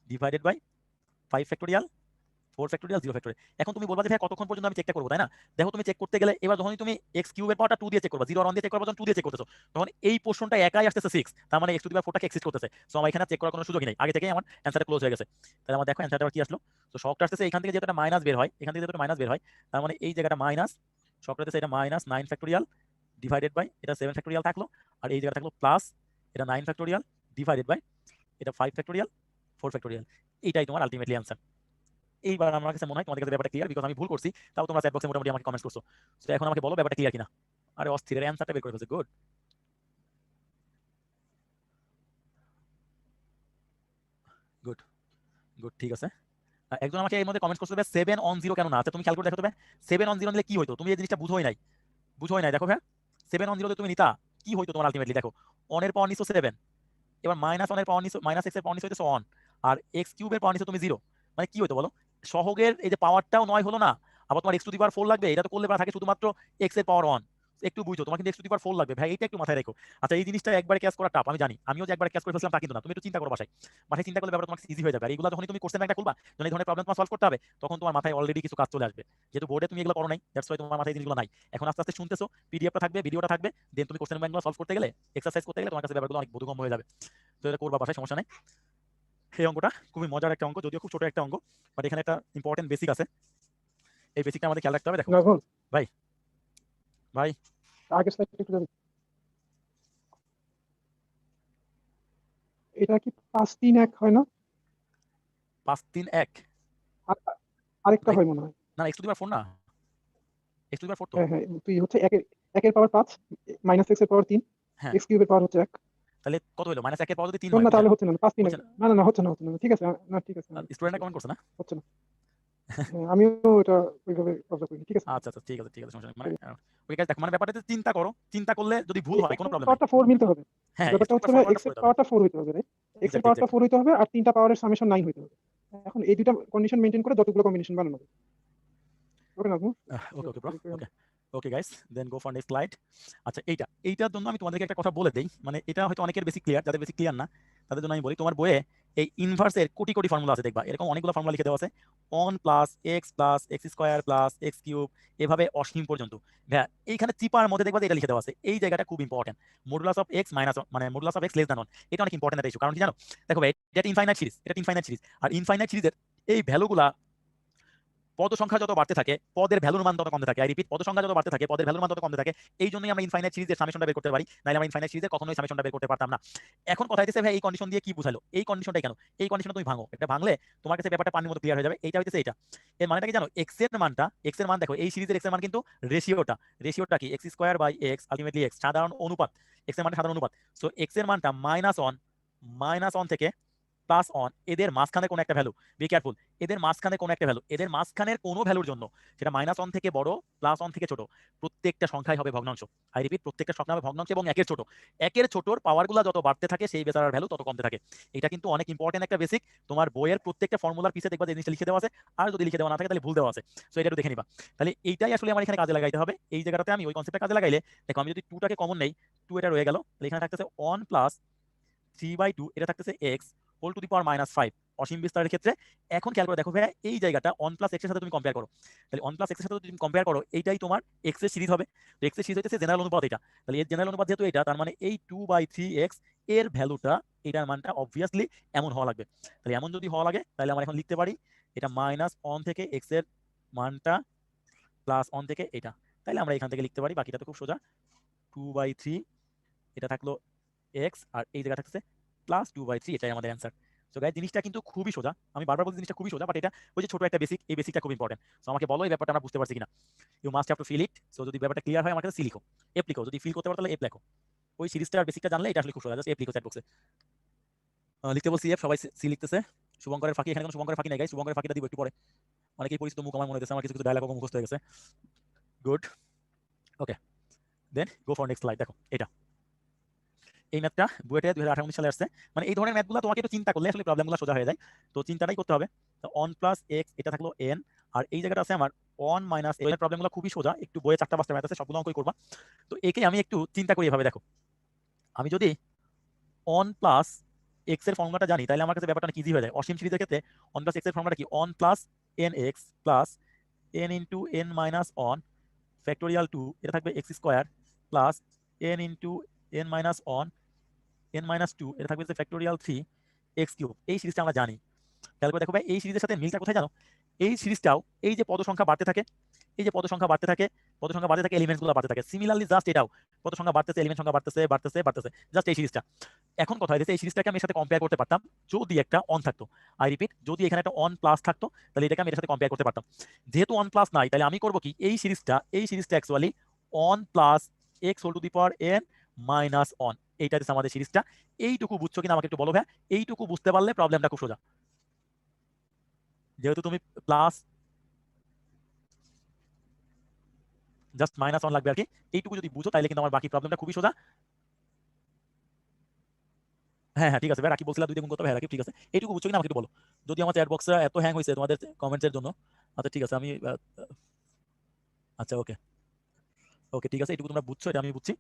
divided by 5 factorial 4 factorial 0 factorial. এখন তুমি বলবা যে ভাই কতক্ষণ পর্যন্ত আমি চেকটা করবো, তাই না? দেখো তুমি চেক করতে গেলে এবার যখনই তুমি এক্স কিউবের পাওয়ারটা 2 দিয়ে চেক করবা, 0 আর 1 দিয়ে চেক করবা, যখন 2 দিয়ে চেক করতেছো, তখন এই পোর্শনটা একাই আসতেছে 6, তার মানে এক্স টু দি পাওয়ার 4টাকে এক্সিস্ট করতেছে। সো আমার এখানে চেক করার কোনো সুযোগই নেই, আগে থেকেই আমার অ্যানসারটা ক্লোজ হয়ে গেছে। তাহলে আমার দেখো অ্যানসারটা কি আসলো। তো শকটা আসতেছে এখান থেকে যেটা একটা মাইনাস বের হয়, এখান থেকে যেটা মাইনাস বের হয়, তার মানে এই জায়গাটা মাইনাস, শকটা হচ্ছে এটা মাইনাস 9 ফ্যাক্টোরিয়াল ডিভাইডেড বাই এটা 7 ফ্যাক্টোরিয়াল থাকলো, আর এই জায়গাটা থাকলো প্লাস এটা 9 ফ্যাক্টোরিয়াল ডিভাইডেড বাই এটা 5 ফ্যাক্টোরিয়াল 4 ফ্যাক্টোরিয়াল। এইটাই তোমার আলটিমেটলি অ্যানসার। এইবার আমার কাছে মনে হয় তোমাদের কাছে ব্যাপারটা ক্লিয়ার, বিকজ আমি ভুল করছি, তাও তোমরা চ্যাট বক্সে মোটামুটি আমাকে কমেন্টস করছো। তো এখন আমাকে বলো ব্যাপারটা ক্লিয়ার কিনা। আরে অস্থির, অ্যানসারটা বের করে ফেলছে। গুড গুড গুড, ঠিক আছে। একজন আমাকে এর মধ্যে কমেন্টস করতে হবে 7 on 0 কেন না। আচ্ছা তুমি খেয়াল করে দেখো তো ভাই, 7 on 0 নিলে কি হইতো, তুমি এই জিনিসটা বুঝোই নাই, বুঝোই নাই। দেখো ভাই 7 on 0 তুমি নিতা কি হইতো তোমার আলটিমেটলি, দেখো অনের পাওয়ার নিছো 7, এবার মাইনাস অনের পাওয়ার নিছো, মাইনাস এক্স এর পাওয়ার নিছো হইতেছে অন, আর এক্স কিউবের পাওয়ার নিছো তুমি 0, মানে কি হইতো বলো, সহগের এই যে পাওয়ারটাও 9 হলো না, আবার তোমার এক্স টু দি পাওয়ার 4 লাগবে, এটা তো করলে পারা থাকে শুধুমাত্র এক্স এর পাওয়ার 1। একটু বুঝো, তোমার কিন্তু এক্স টু দি পাওয়ার 4 লাগবে ভাই, এটা একটু মাথায় রেখো। আচ্ছা এই জিনিসটা একবার ক্যাচ করা টাপ, আমি জানি, আমিও যে একবার ক্যাচ করে ফেলছিলাম তা কিন্তু না, তুমি একটু চিন্তা করো বাসায়, বাসায় চিন্তা করলে ব্যাপারটা তোমার ইজি হয়ে যাবে। আর এইগুলো যখন তুমি কোশ্চেন ব্যাংকটা খুলবা, যখন এই ধরনের প্রবলেম তোমার সলভ করতে হবে, তখন তোমার মাথায় অলরেডি কিছু কাজ চলে আসবে, যেহেতু বোর্ডে তুমি এগুলো করো নাই, দ্যাটস ওয়াই তোমার মাথায় এই জিনিসগুলো নাই। এখন আস্তে আস্তে শুনতেছো, পিডিএফটা থাকবে, ভিডিওটা থাকবে, দেন তুমি কোশ্চেন ব্যাংকগুলো সলভ করতে গেলে, এক্সারসাইজ করতে গেলে তোমার কাছে ব্যাপারগুলো অনেক বোধগম্য হয়ে যাবে। তো এটা করবা বাসায়, সমস্যা নেই। এই অঙ্কটা খুবই মজার একটা অঙ্ক, যদিও খুব ছোট একটা অঙ্ক, বাট এখানে একটা ইম্পর্টেন্ট বেসিক আছে, এই বেসিকটা আমাদের খেয়াল রাখতে হবে। দেখো রাহুল, ভাই, ভাই আগের স্লাইড একটু যাবে। এটা কি 5-3-1 হয় না? 5-3-1 আর- আরেকটা ভাই, হয় মনে হয়। না এক্স টু দি পাওয়ার 4 না, এক্স টু দি পাওয়ার 4 তো। হ্যাঁ হ্যাঁ, তুই হচ্ছে একের পাওয়ার 5 মাইনাস এক্স এর পাওয়ার 3, হ্যাঁ, এক্স কিউবের পাওয়ার হচ্ছে 1। তাহলে কত হলো, মাইনাস 1 এর পাওয়ার যদি 3 শোন হয় না, বুঝছেন, তাহলে হচ্ছে না 5-3-1। হচ্ছে না। না না না, হচ্ছে না, ঠিক আছে। না ঠিক আছে, স্টুডেন্টরা কমেন্ট করছে না। হচ্ছে না। হ্যাঁ, আমিও এটা ওইভাবে অবজার্ভ করিনি, ঠিক আছে। আচ্ছা আচ্ছা, ঠিক আছে ঠিক আছে, সমস্যা নেই। মানে ওই কাজ দেখো, মানে ব্যাপারটা হচ্ছে চিন্তা করো, চিন্তা করলে যদি ভুল হয় এক্স কোনো এর প্রবলেম নেই। পাওয়ারটা 4 মিলতে হবে। হ্যাঁ, এক্স ব্যাপারটা টু দি হচ্ছে পাওয়ার 4 এক্স এর হতে হবে। পাওয়ারটা 4 হইতে হবে, রাইট? এক্স এর এক্স্যাক্টলি পাওয়ারটা এক্স্যাক্টলি। 4 হইতে হবে আর 3টা পাওয়ারের সামেশন 9 হইতে হবে। এখন এই দুইটা কন্ডিশন মেইনটেইন করে যতগুলো কম্বিনেশন বানানো হবে। ওকে না? Okay okay bro, okay okay guys, then go for next slide. আচ্ছা এইটার জন্য আমি তোমাদেরকে একটা কথা বলে দেই, মানে এটা হয়তো অনেকের বেশি ক্লিয়ার, যাদের বেশি ক্লিয়ার না তাদের জন্য আমি বলি, তোমার বইয়ে এই ইনভার্সের কোটি কোটি ফর্মুলা আছে, দেখবা এরকম অনেকগুলো ফর্মুলা লিখে দেওয়া আছে, on plus x square plus x cube, এভাবে অসীম পর্যন্ত। হ্যাঁ, এইখানে চিপার মধ্যে দেখবা যে এটা লিখে দেওয়া আছে, এই জায়গাটা খুব important, modulus of x minus মানে modulus of x less than 1, এটা অনেক ইম্পর্টেন্ট একটা ইস্যু। কারণ কি জানো, দেখো ভাই এটা ইনফাইনাইট সিরিজ, এটা ইনফাইনাইট সিরিজ, আর ইনফাইনাইট সিরিজের এই ভ্যালুগুলা পদ সংখ্যা যত বাড়তে থাকে পদের ভ্যালুর মান তত কমতে থাকে। আই রিপিট, পদ সংখ্যা যত বাড়তে থাকে পদের ভ্যালুর মান তত কমতে থাকে। এই জন্যই আমরা ইনফাইনাইট সিরিজের সামেশনটা বের করতে পারি, নাহলে আমরা ইনফাইনাইট সিরিজের কখনোই সামেশনটা বের করতে পারতাম না। এখন কথা হইতেছে ভাই এই কন্ডিশন দিয়ে কি বুঝালো, এই কন্ডিশনটাই কেন, এই কন্ডিশনটা তুমি ভাঙো, এটা ভাঙলে তোমার কাছে ব্যাপারটা পানির মতো ক্লিয়ার হয়ে যাবে। এইটা হইতেছে এটা, এর মানেটা কি জানো, এক্স এর মানটা, এক্স এর মান দেখো এই সিরিজের এক্স এর মান কিন্তু রেশিওটা কি x square by x, ultimately x সাধারণ অনুপাত, এক্স এর মানে সাধারণ অনুপাত। সো এক্স এর মানটা মাইনাস অন থেকে প্লাস অন, এদের মাঝখানে কোনো একটা ভ্যালু, বি কেয়ারফুল, এদের মাঝখানে কোনো একটা ভ্যালু, এদের মাঝখানের কোনো ভ্যালুর জন্য, সেটা মাইনাস অন থেকে বড় প্লাস অন থেকে ছোট, প্রত্যেকটা সংখ্যাই হবে ভগ্নাংশ। আই রিপিট, প্রত্যেকটা সংখ্যা হবে ভগ্নাংশ এবং একের ছোট, একের ছোটর পাওয়ারগুলো যত বাড়তে থাকে সেই বেচারার ভ্যালু তত কমতে থাকে। এটা কিন্তু অনেক ইম্পর্টেন্ট একটা বেসিক, তোমার বইয়ের প্রত্যেকটা ফর্মুলার পিছে দেখবা যে জিনিসটা লিখে দেওয়া আছে, আর যদি লিখে দেওয়া না থাকে তাহলে ভুল দেওয়া আছে। সো এটা একটু দেখে নিবা। তাহলে এইটাই আসলে আমার এখানে কাজে লাগাইতে হবে, এই জায়গাটাতে আমি ওই কনসেপ্টটা কাজে লাগাইলে দেখো, আমি যদি 2টাকে কমন নেই, 2 এটা রয়ে গেল, তাহলে এখানে থাকতেছে 1 প্লাস 3/2, এটা থাকতেছে x whole to the power -5 অসীম বিস্তারের ক্ষেত্রে। এখন খেয়াল করে দেখো ভাই, এই জায়গাটা 1 প্লাস এক্স এর সাথে তুমি কম্পেয়ার করো, তাহলে 1 প্লাস এক্স এর সাথে যদি তুমি কম্পেয়ার করো, এইটাই তোমার এক্স এর সিরিজ হবে। তো এক্স এর সিরিজ হইতেছে জেনারেল অনুপাত এটা, তাহলে এর জেনারেল অনুপাত যেহেতু এটা, তার মানে এই 2/3x এর ভ্যালুটা, এটার মানটা অবভিয়াসলি এমন হওয়া লাগবে। তাহলে এমন যদি হওয়া লাগে, তাহলে আমরা এখন লিখতে পারি এটা মাইনাস অন থেকে এক্স এর মানটা প্লাস অন থেকে এটা, তাহলে আমরা এখান থেকে লিখতে পারি, বাকিটা তো খুব সোজা, 2/3 এটা থাকলো এক্স, আর এই জায়গা থাকতেছে প্লাস 2/3 এটাই আমাদের অ্যান্সার। সো গাইস জিনিসটা কিন্তু খুবই সোজা, আমি বারবার বলছি জিনিসটা খুবই সোজা, বাট এটা ওই যে ছোট একটা বেসিক, এই বেসিকটা খুব ইম্পর্টেন্ট। সো আমাকে বলো এই ব্যাপারটা আমরা বুঝতে পারছি কিনা। You must have to feel it. So যদি ব্যাপারটা ক্লিয়ার হয় আমার কাছে সি লিখো, এফ লিখো, যদি ফিল করতে পারো তাহলে এফ লেখো। ওই সিরিজটার বেসিকটা জানলে এটা আসলে খুব সোজা, জাস্ট এফ লিখো চ্যাট বক্সে। লিখতে বলছি এফ, সবাই সি লিখতেছে। শুভঙ্করের ফাঁকি, এখানে কোনো শুভঙ্করের ফাঁকি নাই গাইস, শুভঙ্করের ফাঁকিটা দিব একটু পরে। অনেকেই পরিচিত মুখ আমার মনে হচ্ছে, আমার কিছু কিছু ডায়লগ মুখস্থ হয়ে গেছে। Good, okay, then go for next slide. দেখো এটা এই ম্যাথটা বুয়েটে 2018-19 সালে আসছে। মানে এই ধরনের ম্যাথগুলো তোমাকে একটু চিন্তা করলে আসলে প্রবলেমগুলো সোজা হয়ে যায়, তো চিন্তাটাই করতে হবে। তো অন প্লাস এক্স এটা থাকলো এন, আর এই জায়গাটা আছে আমার অন মাইনাস এন। প্রবলেমগুলো খুবই সোজা, একটু বইয়ে 4টা 5টা ম্যাথ আছে, সবগুলো অঙ্কই করবা। তো একে আমি একটু চিন্তা করি এভাবে, দেখো আমি যদি অন প্লাস এক্স এর ফর্মুলাটা জানি তাহলে আমার কাছে ব্যাপারটা অনেক ইজি হয়ে যায়। অসীম সিরিজের ক্ষেত্রে অন প্লাস এক্স এর ফর্মুলাটা কি? On plus N x plus N into N minus on factorial 2, এটা থাকবে x square plus N into N minus on an minus 2, এটা থাকবে ফ্যাক্টোরিয়াল 3 এক্স কিউব। এই সিরিজটা আমরা জানি। খেয়াল করে দেখো ভাই, এই সিরিজের সাথে মিলটা কোথায় জানো? এই সিরিজটাও এই যে পদ সংখ্যা বাড়তে থাকে, এই যে পদ সংখ্যা বাড়তে থাকে, পদ সংখ্যা বাড়তে থাকে, এলিমেন্টসগুলো বাড়তে থাকে। সিমিলারলি জাস্ট এটাও পদ সংখ্যা বাড়তেছে, এলিমেন্ট সংখ্যা বাড়তেছে বাড়তেছে বাড়তেছে, জাস্ট এই সিরিজটা। এখন কথা হয়েছে এই সিরিজটাকে আমি এর সাথে কম্পেয়ার করতে পারতাম যদি একটা অন থাকতো। আই রিপিট, যদি এখানে একটা অন প্লাস থাকতো তাহলে এটাকে আমি এর সাথে কম্পেয়ার করতে পারতাম। যেহেতু অন প্লাস নাই তাহলে আমি করবো কি, এই সিরিজটা actually one plus x whole to the power n minus one, এইটা হচ্ছে আমাদের সিরিজটা। এইটুকু বুঝছো কিনা আমাকে একটু বলো ভাই। এইটুকু বুঝতে পারলে প্রবলেমটা খুব সোজা, যেহেতু তুমি প্লাস জাস্ট মাইনাস অন লাগবে আর কি। এইটুকু যদি বুঝো তাহলে কিন্তু আমার বাকি প্রবলেমটা খুবই সোজা। হ্যাঁ হ্যাঁ ঠিক আছে ভাই, রাখি বলছিলাম 2 দিয়ে গুণ করতে হবে, হ্যাঁ রাখি ঠিক আছে। এইটুকু বুঝছো কিনা আমাকে একটু বলো। যদি আমার চ্যাট বক্সটা এত হ্যাং হয়েছে তোমাদের কমেন্টসের জন্য, আচ্ছা ঠিক আছে আমি আচ্ছা ওকে ওকে ঠিক আছে, এইটুকু তোমরা বুঝছো, এটা আমি বুঝছি।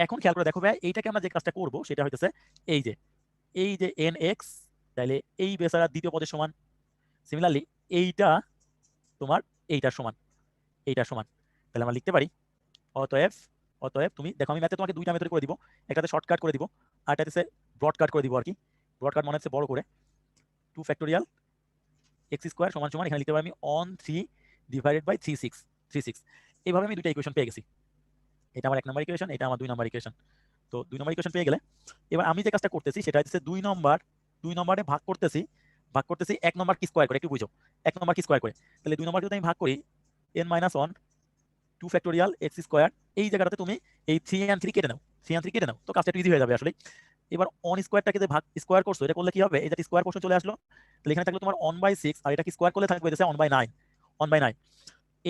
এখন খেয়াল করে দেখো ভাই, এইটাকে আমরা যে কাজটা করবো সেটা হইতেছে এই যে এন এক্স, তাহলে এই বেচারা দ্বিতীয় পদের সমান। সিমিলারলি এইটা তোমার এইটার সমান, এইটার সমান। তাহলে আমরা লিখতে পারি অতএব, তুমি দেখো আমি ম্যাথে তোমাকে 2টা মেথড করে দিব, একটাতে শর্টকাট করে দিব আর একটাতে ব্রডকাট করে দিব আর কি। ব্রডকাট মনে হচ্ছে বড় করে 2 ফ্যাক্টোরিয়াল এক্স স্কোয়ার সমান সমান, এখানে লিখতে পারি আমি অন 3 ডিভাইডেড বাই 36। এইভাবে আমি 2টা ইকুয়েশন পেয়ে গেছি। এটা আমার 1 নম্বর ইকুয়েশন, এটা আমার 2 নম্বর ইকুয়েশন। তো 2 নম্বর ইকুয়েশন পেয়ে গেলে এবার আমি যে কাজটা করতেছি সেটা হচ্ছে 2 নম্বরে ভাগ করতেছি 1 নম্বর কি স্কোয়ার করে, একটু বুঝো 1 নম্বর কি স্কোয়ার করে। তাহলে 2 নম্বর যদি আমি ভাগ করি n minus 1 2 factorial x square, এই জায়গাটাতে তুমি এই 3 and 3 কেটে নাও, তো কাজটা একটু ইজি হয়ে যাবে আসলে। এবার অন স্কোয়ারটাকে যে ভাগ স্কোয়ার করছো, এটা করলে কি হবে, এই যে স্কোয়ার পোর্শন চলে আসলো। তাহলে এখানে থাকলো তোমার 1/6 আর এটা কি স্কোয়ার করলে থাকবে 1/9।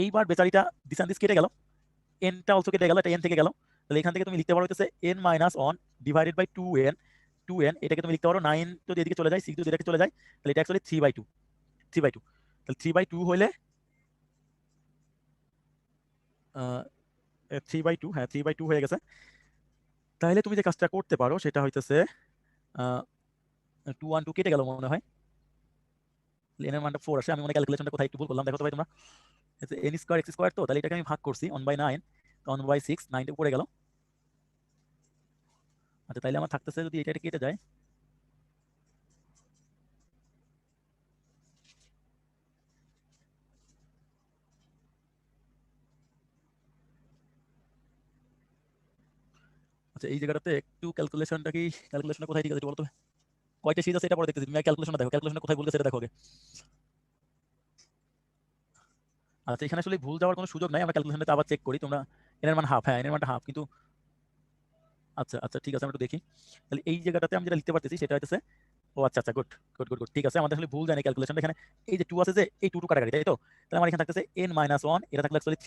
এইবার বেচারিটা দিস এন্ড দিস কেটে গেল, এনটা অলসো কেটে গেল, এটা এন থেকে গেল। তাহলে এখান থেকে তুমি লিখতে পারো হচ্ছে n minus 1 divided by 2n, এটাকে তুমি লিখতে পারো 9 যদি এদিকে চলে যায়, 6 যদি এদিকে চলে যায়, তাহলে এটা অ্যাকচুয়ালি 3/2। তাহলে 3/2 হলে 3/2, হ্যাঁ 3/2 হয়ে গেছে। তাহলে তুমি যে কাজটা করতে পারো সেটা হইতেছে 2 1 2 কেটে গেল মনে হয়, এন এর মানটা 4 আসে। আমি মনে ক্যালকুলেশনটা কোথায় একটু ভুল করলাম, দেখো তো ভাই তোমরা। এন স্কোয়ার এক্স স্কোয়ার, তো তাহলে এটাকে আমি ভাগ করছি 1/9, 1/6, 9টা পড়ে গেল। আচ্ছা তাহলে আমার থাকতেছে যদি এটা কেটে যায়, আচ্ছা এই জায়গাটাতে একটু ক্যালকুলেশনটা কোথায় ঠিক আছে একটু বলতো। কয়টা সিরিজ আছে এটা পরে দেখতেছি, তুমি ক্যালকুলেশনটা দেখো, ক্যালকুলেশনটা কোথায় বলতে সেটা দেখো আগে। আচ্ছা এখানে আসলে ভুল যাওয়ার কোনো সুযোগ নাই, আমরা ক্যালকুলেশনটা আবার চেক করি। তোমরা এর মান হাফ, হ্যাঁ এর মানটা হাফ, কিন্তু আচ্ছা আচ্ছা ঠিক আছে আমরা একটু দেখি। তাহলে এই জায়গাটাতে আমি যেটা লিখতে পারতেছি সেটা হচ্ছে, ও আচ্ছা আচ্ছা গুড গুড গুড গুড ঠিক আছে, আমাদের আসলে ভুল জানি ক্যালকুলেশনটা। এখানে এই যে 2 আছে, যে এই 2 কাটাকাটি, তাই তো। তাহলে আমার এখানে থাকতেছে n মাইনাস 1, এটা থাকলে অ্যাকচুয়ালি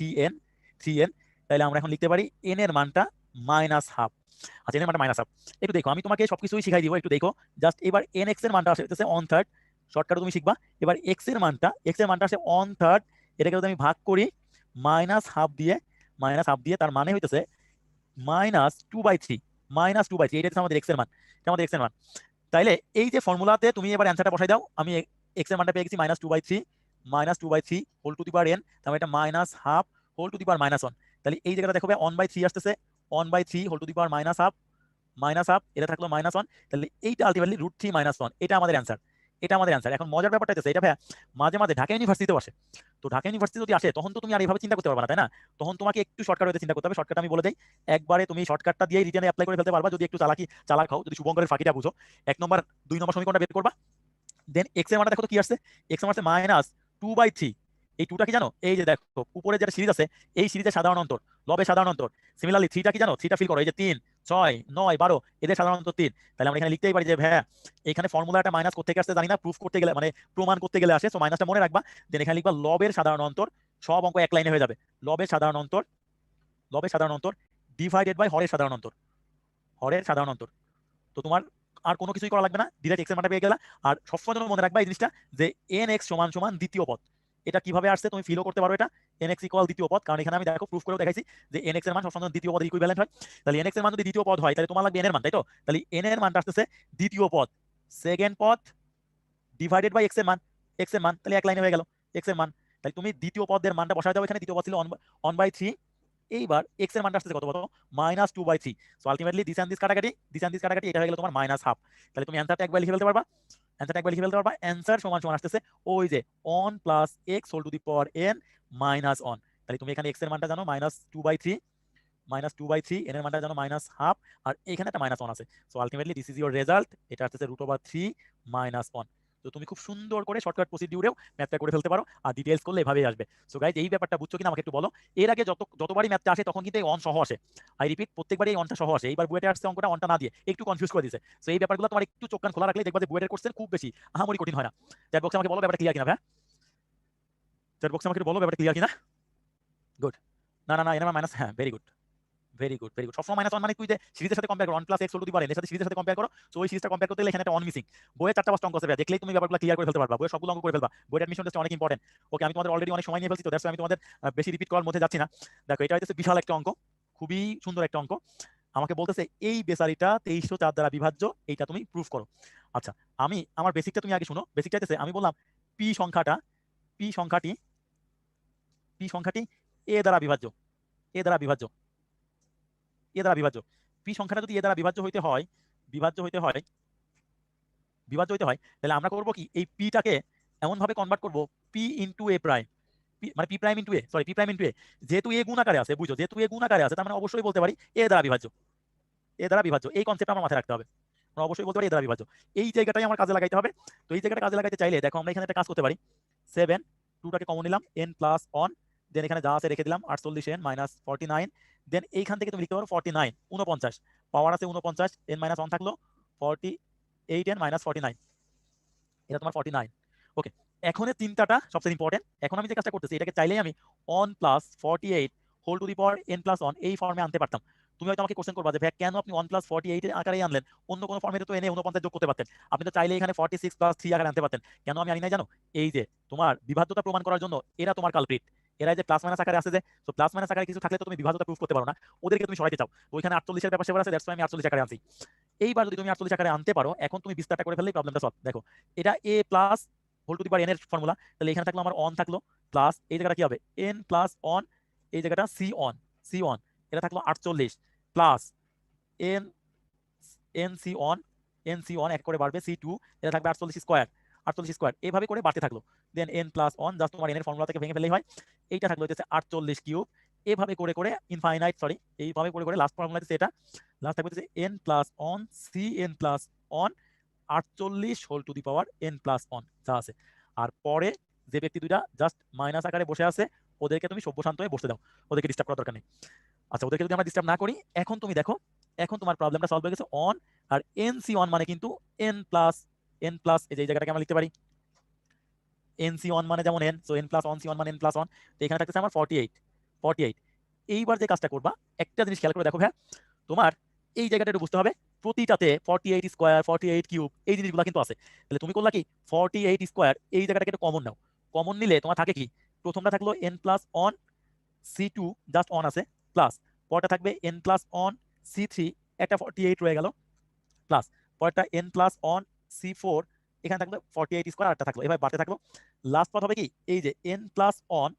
3n। তাহলে আমরা এখন লিখতে পারি n এর মানটা মাইনাস হাফ। আচ্ছা n এর মানটা মাইনাস হাফ, একটু দেখো আমি তোমাকে সবকিছুই শিখাই দিব, একটু দেখো জাস্ট। এবার nx এর মানটা আসছে 1/3, শর্টকাটে তুমি শিখবা। এবার x এর মানটা আসে 1/3, এটাকে যদি আমি ভাগ করি মাইনাস হাফ দিয়ে, তার মানে হইতেছে -2/3, এটা হচ্ছে আমাদের x এর মান, এটা আমাদের x এর মান। তাইলে এই যে ফর্মুলাতে তুমি এবার অ্যান্সারটা বসাই দাও। আমি x এর মানটা পেয়ে গেছি -2/3 whole to the power n, তাহলে এটা minus half whole to the power -1। তাহলে এই জায়গাটা দেখো 1/3 আসতেছে, 1/3 whole to the power minus half, এটা থাকলো -1। তাহলে এইটা আলটিমেটলি √3 - 1, এটা আমাদের অ্যান্সার। এটা আমাদের অ্যান্সার। এখন মজার ব্যাপারটা হচ্ছে এটা ভাইয়া মাঝে মাঝে ঢাকা ইউনিভার্সিটিতেও আসে। তো ঢাকা ইউনিভার্সিটি যদি আসে তখন তো তুমি আর এইভাবে চিন্তা করতে পারবে না, তাই না? তখন তোমাকে একটু শর্টকাট হতে চিন্তা করতে হবে। শর্টকাট আমি বলে দেই, একবারে তুমি শর্টকাটটা দিয়ে রিটেনে অ্যাপ্লাই করে ফেলতে পারবা যদি একটু চালাক হও, যদি শুভঙ্করের ফাঁকিটা বুঝো। 1 নম্বর 2 নম্বর সমীকরণটা বের করবা, দেন এক্স এর মানটা দেখো তো কি আসছে। এক্স এর মান আছে -2/3। এই 2টা কি জানো? এই যে দেখো উপরে যেটা সিরিজ আছে, এই সিরিজের সাধারণ অন্তর, লবের সাধারণ অন্তর। সিমিলারলি 3টা কি জানো? 3টা ফিল করো, এই যে 3, 6, 9, 12 এদের সাধারণ অন্তর 3। তাহলে আমরা এখানে লিখতেই পারি যে ভাইয়া এখানে ফর্মুলাটা মাইনাস করতে আসছে জানি না, প্রুফ করতে গেলে মানে প্রমাণ করতে গেলে আসে, সো মাইনাসটা মনে রাখবা। দেন এখানে লিখবা লবের সাধারণ অন্তর, সব অঙ্ক এক লাইনে হয়ে যাবে। লবের সাধারণ অন্তর, লবের সাধারণ অন্তর ডিভাইডেড বাই হরের সাধারণ অন্তর, হরের সাধারণ অন্তর। তো তোমার আর কোনো কিছুই করা লাগবে না, ডিরেক্ট এক্স এর মানটা পেয়ে গেলা। আর সবসময় জন্য মনে রাখবা এই জিনিসটা যে এন এক্স সমান সমান দ্বিতীয় পদ। এটা কিভাবে আসছে তুমি ফিলও করতে পারো, এটা এন এক্স ইকুয়াল দ্বিতীয় পদ, কারণ এখানে আমি দেখো প্রুফ করেও দেখাইছি যে এন এক্স এর মান সবসময় দ্বিতীয় পদের ইকুইভ্যালেন্ট হয়। তাহলে এন এক্স এর মান যদি দ্বিতীয় পদ হয় তাহলে তোমার লাগবে এন এর মান, তাই তো? তাহলে এন এর মানটা আসতেছে দ্বিতীয় পদ, সেকেন্ড পদ ডিভাইডেড বাই এক্স এর মান, এক্স এর মান তাহলে এক লাইনে হয়ে গেল এক্স এর মান। তাহলে তুমি দ্বিতীয় পদের মানটা বসায় দাও এখানে, দ্বিতীয় পদ ছিল 1/3। এইবার এক্স এর মানটা আসছে কত বলো? -2/3। So ultimately this and this কাটাকাটি, দিস এন্ড দিস কাটাকাটি, এটা হয়ে গেল তোমার -1/2। তাহলে তুমি অ্যান্সারটা একবার লিখে ফেলতে পারবা, অ্যান্সারটা একবার লিখে ফেলতে পারবা। অ্যান্সার সমান সমান আসতেছে ওই যে one plus x whole to the power n minus one. তাহলে তুমি এখানে এক্স এর মানটা জানো -2/3, -2/3, এন এর মানটা জানো -1/2, আর এখানে একটা -1 আছে। So ultimately this is your result, এটা আসতেছে √3 - 1। তো তুমি খুব সুন্দর করে শর্টকাট প্রসিডিউরেও ম্যাথটা করে ফেলতে পারো, আর ডিটেইলস করলে এভাবেই আসবে। সো গাইজ এই ব্যাপারটা বুঝছো কিনা আমাকে একটু বলো। এর আগে যতবারই ম্যাথটা আসে তখন কিন্তু এই অন সহ আসে, আই রিপিট প্রত্যেকবারই এই অনটা সহ আসে। এইবার বুয়েটে আসছে অঙ্কটা অনটা না দিয়ে একটু কনফিউজ করে দিয়েছে। সো এই ব্যাপারগুলো তোমার একটু চোখ কান খোলা রাখলে দেখবা যে বুয়েটের কোশ্চেন খুব বেশি আহামরি কঠিন হয় না। চ্যাট বক্সে আমাকে বলো ব্যাপারটা ক্লিয়ার কিনা ভাই, চ্যাট বক্সে আমাকে একটু বলো ব্যাপারটা ক্লিয়ার কিনা। গুড। না না না, এর মাইনাস, হ্যাঁ very good, very good, very good. সবসময় -1 মানে তুই যে সিরিজের সাথে কম্পেয়ার করো, 1 + x whole to the power n এর সাথে সিরিজের সাথে কম্পেয়ার করো। সো ওই সিরিজটা কম্পেয়ার করতে গেলে এখানে একটা অন মিসিং। বইয়ে 4টা 5টা অঙ্ক আছে ভাই, দেখলেই তুমি ব্যাপারগুলো ক্লিয়ার করে ফেলতে পারবা, বইয়ের সবগুলো অঙ্ক করে ফেলবা। বইয়ের অ্যাডমিশন টেস্ট অনেক ইম্পর্টেন্ট। ওকে, আমি তোমাদের অলরেডি অনেক সময় নিয়ে ফেলছি, তো দ্যাটস আমি তোমাদের বেশি রিপিট করার মধ্যে যাচ্ছি না। দেখো এটা হচ্ছে বিশাল একটা অঙ্ক, খুবই সুন্দর একটা অঙ্ক। আমাকে বলতেছে এই বেসারিটা 2304 দ্বারা বিভাজ্য, এইটা তুমি প্রুফ করো। আচ্ছা, আমি আমার বেসিকটা তুমি আগে শুনো। বেসিকটা হচ্ছে আমি বললাম পি সংখ্যাটা, পি সংখ্যাটি, পি সংখ্যাটি এ দ্বারা বিভাজ্য, এ দ্বারা বিভাজ্য, এ দ্বারা বিভাজ্য। পি সংখ্যাটা যদি এ দ্বারা বিভাজ্য হইতে হয়, বিভাজ্য হইতে হয়, বিভাজ্য হইতে হয়, তাহলে আমরা করবো কি, এই পিটাকে এমন ভাবে কনভার্ট করবো পি ইন্টু এ প্রাইম, মানে পি প্রাইম ইন্টু এ, সরি পি প্রাইম ইন্টু এ। যেহেতু এ গুণ আকারে আছে, বুঝো যেহেতু এ গুণ আকারে আছে, তার মানে অবশ্যই বলতে পারি এ দ্বারা বিভাজ্য, এ দ্বারা বিভাজ্য। এই কনসেপ্ট আমার মাথায় রাখতে হবে, আমরা অবশ্যই বলতে পারি এ দ্বারা বিভাজ্য। এই জায়গাটাই আমার কাজে লাগাইতে হবে। তো এই জায়গাটা কাজে লাগাইতে চাইলে দেখো আমরা এখানে একটা কাজ করতে পারি। 7, 2টাকে কমন নিলাম, n + 1, দেন এখানে যা আছে রেখে দিলাম 48n - 49। দেন এইখান থেকে তুমি লিখতে পারো 49, 49 পাওয়ার আছে 49, n - 1 থাকলো 48n - 49, এটা তোমার 49। ওকে, এখন এই চিন্তাটা সবচেয়ে ইম্পর্টেন্ট। এখন আমি যে কাজটা করতেছি এটাকে চাইলেই আমি 1 + 48 whole to the power n + 1 এই ফর্মে আনতে পারতাম। তুমি হয়তো আমাকে কোশ্চেন করবা যে ভাই কেন আপনি 1 + 48 এর আকারেই আনলেন, অন্য কোনো ফর্মে তো এনে 49 যোগ করতে পারতেন। আপনি তো চাইলে এখানে 46 + 3 আকারে আনতে পারতেন। কেন আমি আনি নাই জানো? এই যে তোমার বিভাজ্যতা প্রমাণ করার জন্য এরা তোমার কালপ্রিট। এরা যে প্লাস মাইনাস আকারে আছে, যে তো প্লাস মাইনাস আকারে কিছু থাকলে তো তুমি বিভাজ্যতা প্রুফ করতে পারো না, ওদেরকে তুমি সরাইতে চাও। তো ওইখানে 48 এর ব্যাপার সেবার আছে, দ্যাটস ওয়াই আমি 48 আকারে আনছি। এইবার যদি তুমি 48 আকারে আনতে পারো, এখন তুমি বিস্তারটা করে ফেললেই প্রবলেমটা সলভ। দেখো এটা a plus whole to the power n এর ফর্মুলা, তাহলে এখানে থাকলো আমার অন থাকলো প্লাস এই জায়গাটা কি হবে n + 1, এই জায়গাটা c অন, c অন, এটা থাকলো 48 plus n, n c on, n c on এক করে বাড়বে c2, এটা থাকবে 48 স্কয়ার, 48 স্কয়ার এইভাবে করে বাড়তে থাকলো। দেন n + 1 জাস্ট তোমার n এর ফর্মুলা থেকে ভেঙে ফেলেই হয়, এইটা থাকলো হচ্ছে 48 কিউব। এভাবে করে করে ইনফাইনাইট, সরি এইভাবে করে করে লাস্ট ফর্মুলা হচ্ছে এটা, লাস্ট থাকবে হচ্ছে n + 1 c n + 1 48 whole to the power n + 1 যা আছে। আর পরে যে ব্যক্তি দুইটা জাস্ট মাইনাস আকারে বসে আছে, ওদেরকে তুমি সভ্যশান্ত হয়ে বসতে দাও, ওদেরকে ডিস্টার্ব করার দরকার নেই। আচ্ছা, ওদেরকে যদি আমরা ডিস্টার্ব না করি, এখন তুমি দেখো এখন তোমার প্রবলেমটা সলভ হয়ে গেছে। অন আর nc অন মানে কিন্তু n প্লাস, এই যে এই জায়গাটাকে আমরা লিখতে পারি nc অন মানে যেমন n, so n + 1 c on মানে n + 1। তো এখানে থাকতেছে আমার 48, 48। এইবার যে কাজটা করবা, একটা জিনিস খেয়াল করে দেখো ভাই, তোমার এই জায়গাটা একটু বুঝতে হবে, প্রতিটাতে 48 স্কয়ার, 48 কিউব এই জিনিসগুলো কিন্তু আছে। তাহলে তুমি করলা কি 48 স্কয়ার, এই জায়গাটাকে একটু কমন নাও। কমন নিলে তোমার থাকে কি, প্রথমটা থাকলো n + 1 c2 জাস্ট অন আছে, প্লাস পরটা থাকবে n + 1 c3, একটা 48 রয়ে গেল, প্লাস পরটা n + 1 c4, এখানে থাকলো 48 স্কয়ার, আরটা থাকলো, এভাবে বাড়তে থাকলো। লাস্ট পদ হবে কি, এই যে n + 1,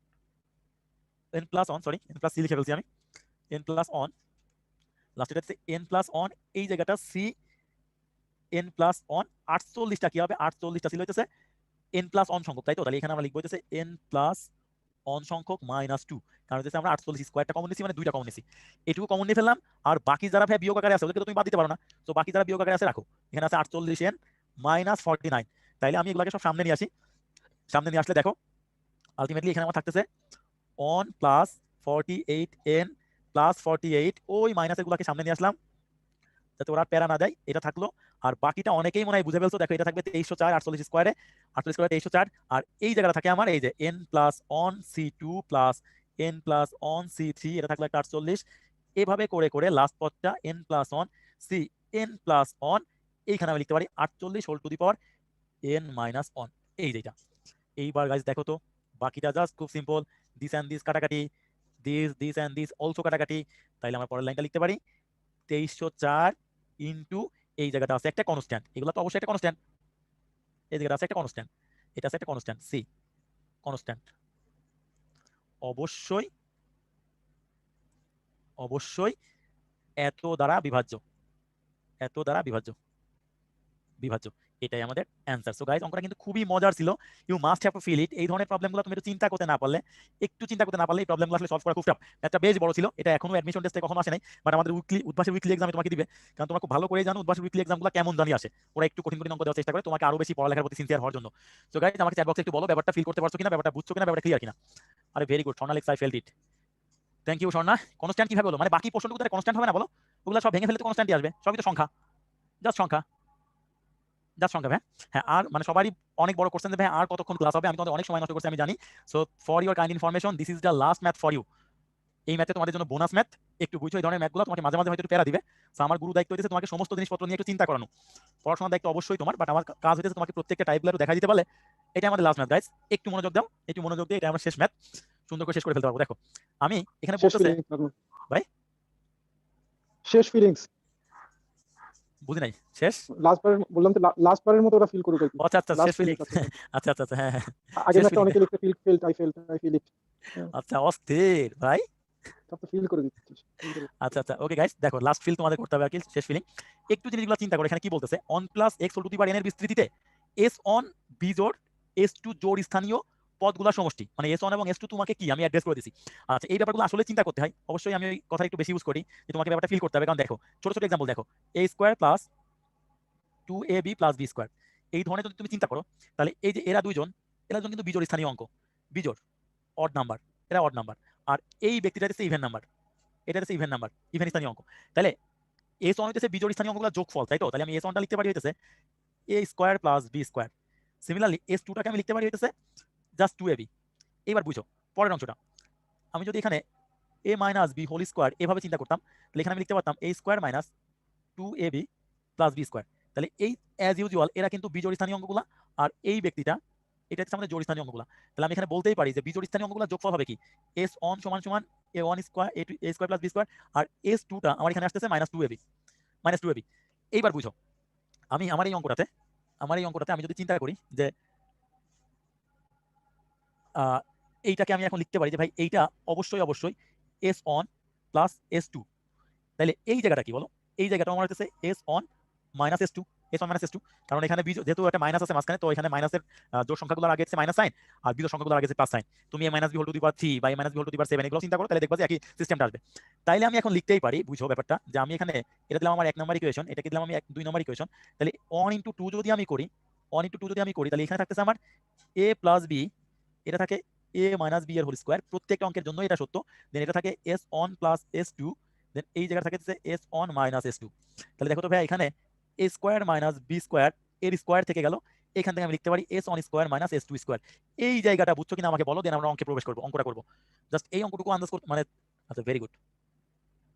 সরি n + c লিখে ফেলছি আমি, n + 1 লাস্ট, এটা হচ্ছে n + 1, এই জায়গাটা c, এন প্লাস অন 48টা কি হবে 48টা ছিল হইতেছে এন প্লাস অন সংখ্যক, তাই তো? তাহলে এখানে আমরা লিখবো হইতেছে এন প্লাস অন সংখ্যক -2, কারণ হচ্ছে আমরা 48 স্কোয়ারটা কমন নিছি, মানে 2টা কমন নিছি, এটুকু কমন নিয়ে ফেললাম। আর বাকি যারা ভাই বিয়োগ আকারে আছে ওদেরকে তো তুমি বাদ দিতে পারো না, তো বাকি যারা বিয়োগ আকারে আছে রাখো। এখানে আছে 48 এন -49। তাইলে আমি এগুলোকে সব সামনে নিয়ে আসি। সামনে নিয়ে আসলে দেখো আলটিমেটলি এখানে আমার থাকতেছে অন প্লাস 48 এন প্লাস 48, ওই মাইনাসের গুলাকে সামনে নিয়ে আসলাম যাতে ওরা প্যারা না দেয়, এটা থাকলো। আর বাকিটা অনেকেই মনে হয় বুঝে ফেলছো, দেখো এটা থাকবে 2304 48 স্কোয়ারে, 48 স্কোয়ারে 2304। আর এই জায়গাটা থাকে আমার এই যে N plus on C2 plus N plus on C3, এটা থাকলো একটা 48। এভাবে করে করে লাস্ট পদটা n plus one C n plus one, এইখানে আমি লিখতে পারি 48 whole to the power n minus one, এই যেটা। এইবার গাইজ দেখো তো বাকিটা জাস্ট খুব সিম্পল, দিস অ্যান্ড দিস কাটাকাটি, দিস অ্যান্ড দিস অলসো কাটাকাটি। তাইলে আমরা পরের লাইনটা লিখতে পারি 2304 ইন্টু এই জায়গাটা আছে একটা কনস্ট্যান্ট, এগুলো তো অবশ্যই একটা কনস্ট্যান্ট, এই জায়গাটা আছে একটা কনস্ট্যান্ট, এটা আছে একটা কনস্ট্যান্ট সি, কনস্ট্যান্ট অবশ্যই অবশ্যই এত দ্বারা বিভাজ্য, এত দ্বারা বিভাজ্য, বিভাজ্য, এটাই আমাদের অ্যান্সার। সো গাইজ অঙ্কটা কিন্তু খুবই মজার ছিল, you must have to feel it. এই ধরনের প্রবলেমগুলো তুমি একটু চিন্তা করতে না পারলে, একটু চিন্তা করতে না পারলে এই প্রবলেমগুলো আসলে সলভ করা খুব টাফ। একটা বেশ বড় ছিল, এটা এখনো অ্যাডমিশন টেস্টে কখনো আসে নাই, বাট আমাদের উদ্ভাসের উইকলি এক্সামে তোমাকে দিবে, কারণ তোমরা খুব ভালো করে জানো উদ্ভাসের উইকলি এক্সামগুলো কেমন জানি আসে, ওরা একটু কঠিন কঠিন অঙ্ক দেওয়ার চেষ্টা করে তোমাকে আরো বেশি পড়ালেখার প্রতি সিনসিয়ার হওয়ার জন্য। সো গাইজ আমাকে চ্যাট বক্সে একটু বলো ব্যাপারটা ফিল করতে পারছো কিনা, ব্যাপারটা বুঝছো কিনা, ব্যাপারটা ক্লিয়ার কিনা। আরে ভেরি গুড, স্বর্ণা লেক্স I felt it, thank you Swarna. Constant কিভাবে হলো, মানে বাকি প্রশ্নটুকু তারা কনস্ট্যান্ট হবে না বলো, ওগুলো সব ভেঙে ফেলে তো কনস্ট্যান্টই আসবে, সবই তো সংখ্যা, জাস্ট সংখ্যা, জাস্ট সংখ্যা। হ্যাঁ হ্যাঁ, আর মানে সবারই অনেক বড় কোশ্চেন দেবে, আর কতক্ষণ ক্লাস হবে, আমি তোমাদের অনেক সময় নষ্ট করছি আমি জানি। So for your kind information, this is the last math for you. এই ম্যাথে তোমাদের জন্য বোনাস ম্যাথ, একটু বুঝছো এই ধরনের ম্যাথগুলো তোমাকে মাঝে মাঝে হয়তো একটু প্যারা দিবে। সো আমার গুরু দায়িত্ব হইতেছে তোমাকে সমস্ত জিনিসপত্র নিয়ে একটু চিন্তা করানো, পড়াশোনার দায়িত্ব অবশ্যই তোমার, বাট আমার কাজ হইতেছে তোমাকে প্রত্যেকটা টাইপগুলো একটু দেখা দিতে পারলে এটা আমাদের লাস্ট ম্যাথ গাইস। একটু মনোযোগ দাও, একটু মনোযোগ দিয়ে এটা আমার শেষ ম্যাথ, সুন্দর করে শেষ করে ফেলতে পারবো। দেখো আমি এখানে শেষ বলতেছে, ফিলিংস, ভাই শেষ ফিলিংস, বুঝি নাই শেষ, লাস্ট বার বললাম তো, লাস্ট বারের মতো ওরা ফিল করুক আর কি, আচ্ছা আচ্ছা শেষ লাস্ট ফিলিং, ফিলিংস আছে। আচ্ছা আচ্ছা আচ্ছা, হ্যাঁ হ্যাঁ আগের শেষ ম্যাচটা ফিলিং, অনেকে লিখতে ফিল আই ফিল ইট, আচ্ছা অস্থির ভাই। সব তো ফিল করে দিচ্ছিস, feel করে দিচ্ছিস। আচ্ছা আচ্ছা ওকে গাইস, দেখো লাস্ট ফিল তোমাদের করতে হবে আর কি, শেষ ফিলিং। একটু জিনিসগুলো চিন্তা করো, এখানে কি বলতেছে, one plus x whole to the power n এর বিস্তৃতিতে এস অন বি জোড় এস টু জোড় স্থানীয় পদগুলোর সমষ্টি, মানে এস ওয়ান এবং এস টু তোমাকে কি আমি অ্যাড্রেস করে দিছি। আচ্ছা এই ব্যাপারগুলো আসলে চিন্তা করতে হয়, অবশ্যই আমি ওই কথা একটু বেশি ইউজ করি যে তোমাকে ব্যাপারটা ফিল করতে হবে, কারণ দেখো ছোট ছোট এক্সাম্পল দেখো, a square plus 2ab plus b square, এই ধরনের যদি তুমি চিন্তা করো, তাহলে এই যে এরা দুজন কিন্তু বিজোড় স্থানীয় অঙ্ক, বিজোড় অড নাম্বার, এরা অড নাম্বার, আর এই ব্যক্তিটা হচ্ছে ইভেন নাম্বার, এটা হচ্ছে ইভেন নাম্বার, ইভেন স্থানীয় অঙ্ক। তাহলে এস ওয়ান হইতেছে বিজোড় স্থানীয় অঙ্কগুলো যোগফল, তাই তো? তাহলে আমি এস ওয়ানটা লিখতে পারি হইতেছে a square plus b square. Similarly s টুটাকে আমি লিখতে পারি হইতেছে জাস্ট 2ab। এবার বুঝো পরের অংশটা, আমি যদি এখানে a minus b whole square এভাবে চিন্তা করতাম, তাহলে এখানে আমি লিখতে পারতাম a square minus 2ab plus b square. তাহলে এই অ্যাজ ইউজুয়াল এরা কিন্তু বিজোড় স্থানীয় অঙ্কগুলো, আর এই ব্যক্তিটা এটা হচ্ছে আমাদের জোড় স্থানীয় অঙ্কগুলো। তাহলে আমি এখানে বলতেই পারি যে বিজোড় স্থানীয় অঙ্কগুলো যোগফল হবে কি, এস অন সমান সমান এ ওয়ান স্কোয়ার এ স্কোয়ার প্লাস বি স্কোয়ার, আর এস টুটা আমার এখানে আসতেছে -2ab। এইবার বুঝো আমি আমার এই অঙ্কটাতে আমি যদি চিন্তা করি যে এইটাকে আমি এখন লিখতে পারি যে ভাই এইটা অবশ্যই অবশ্যই S one plus S two, তাহলে এই জায়গাটা কি বলো, এই জায়গাটা আমার হচ্ছে S one minus S two, S one minus S two, কারণ এখানে যেহেতু একটা মাইনাস আছে মাঝখানে, তো এখানে মাইনাসের জোড় সংখ্যাগুলোর আগে হচ্ছে মাইনাস সাইন, আর বিজোড় সংখ্যাগুলোর আগে হচ্ছে প্লাস সাইন। তুমি a minus b whole to the power 3 বা a minus b whole to the power 7 এগুলো চিন্তা করো, তাহলে দেখবা যে একই সিস্টেমটা আসবে। তাইলে আমি এখন লিখতেই পারি, বুঝো ব্যাপারটা, যে আমি এখানে এটা দিলাম আমার 1 নম্বর ইকুয়েশন, এটাকে দিলাম আমি 2 নম্বর ইকুয়েশন, তাহলে 1 ইনটু 2 যদি আমি করি, 1 ইনটু 2 যদি আমি করি, তাহলে এখানে থাকতেছে আমার এ প্লাস বি, এটা থাকে এ মাইনাস বি এর হোল স্কোয়ার, প্রত্যেকটা অঙ্কের জন্য এটা সত্য। দেন এটা থাকে s one plus S two, then এই জায়গা থাকে s one minus S two. তাহলে দেখো তো ভাই এখানে a square minus b square এর স্কোয়ার থেকে গেল, এখান থেকে আমি লিখতে পারি S one square minus S two square. এই জায়গাটা বুঝছো কিনা আমাকে বলো, দেন আমরা অঙ্কে প্রবেশ করবো, অঙ্কটা করবো। জাস্ট এই অঙ্কটুকু আন্দাজ করতে মানে, আচ্ছা ভেরি গুড,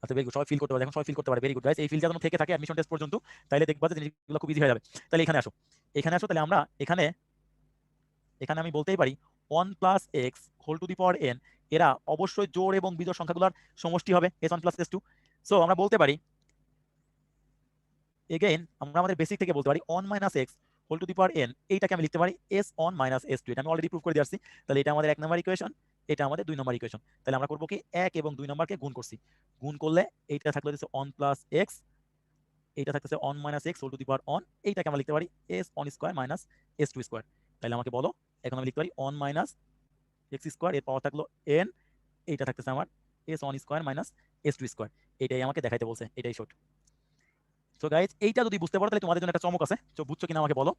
আচ্ছা ভেরি গুড, সবাই ফিল করতে পারে, এখন সবাই ফিল করতে পারে, ভেরি গুড গাইস। এই ফিলটা যেন থেকে থাকে অ্যাডমিশন টেস্ট পর্যন্ত, তাইলে দেখবা যে জিনিসগুলো খুব ইজি হয়ে যাবে। তাহলে এখানে আসো, এখানে আসো, তাহলে আমরা এখানে এখানে আমি বলতেই পারি 1 plus x whole to the power n, এরা অবশ্যই জোড় এবং বিজোড় সংখ্যাগুলোর সমষ্টি হবে S one plus S two. So আমরা বলতে পারি এগেইন, আমরা আমাদের বেসিক থেকে বলতে পারি 1 minus x whole to the power n, এইটাকে আমি লিখতে পারি S one minus S two, এটা আমি অলরেডি প্রুভ করে দিয়ে আসছি। তাহলে এটা আমাদের 1 নম্বর ইকুয়েশন, এটা আমাদের 2 নম্বর ইকুয়েশন। তাহলে আমরা করবো কি 1 এবং 2 নম্বরকে গুণ করছি, গুণ করলে এইটা থাকলে হচ্ছে 1 প্লাস এক্স, এইটা থাকতেছে one minus x whole to the power one, এইটাকে আমরা লিখতে পারি S one square minus S two square. তাহলে আমাকে বলো এখন আমি লিখতে পারি অন মাইনাস এক্স স্কোয়ার, এর পাওয়ার থাকলো এন, এইটা থাকতেছে আমার S one square minus S two square. এটাই আমাকে দেখাইতে বলছে, এটাই শর্ট। সো গাইজ এইটা যদি বুঝতে পারো তাহলে তোমাদের জন্য একটা চমক আছে, তো বুঝছো কিনা আমাকে বলো।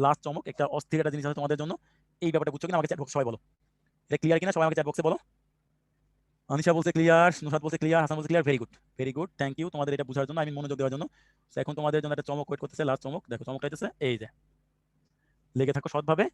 লাস্ট চমক, একটা অস্থির একটা জিনিস আছে তোমাদের জন্য, এই ব্যাপারটা বুঝছো কিনা আমাকে চ্যাট বক্সে সবাই বলো। এটা ক্লিয়ার কিনা সবাই আমাকে চ্যাট বক্সে বলো। আনিশা বলছে ক্লিয়ার, নুসাদ বলছে ক্লিয়ার, হাসান বলছে clear. Very good, thank you তোমাদের এটা বোঝার জন্য, আমি মনোযোগ দেওয়ার জন্য। So এখন তোমাদের জন্য একটা চমক ওয়েট করতেছে, লাস্ট চমক। দেখো চমকটা হইতেছে এই যে, লেগে থাকো সৎভাবে।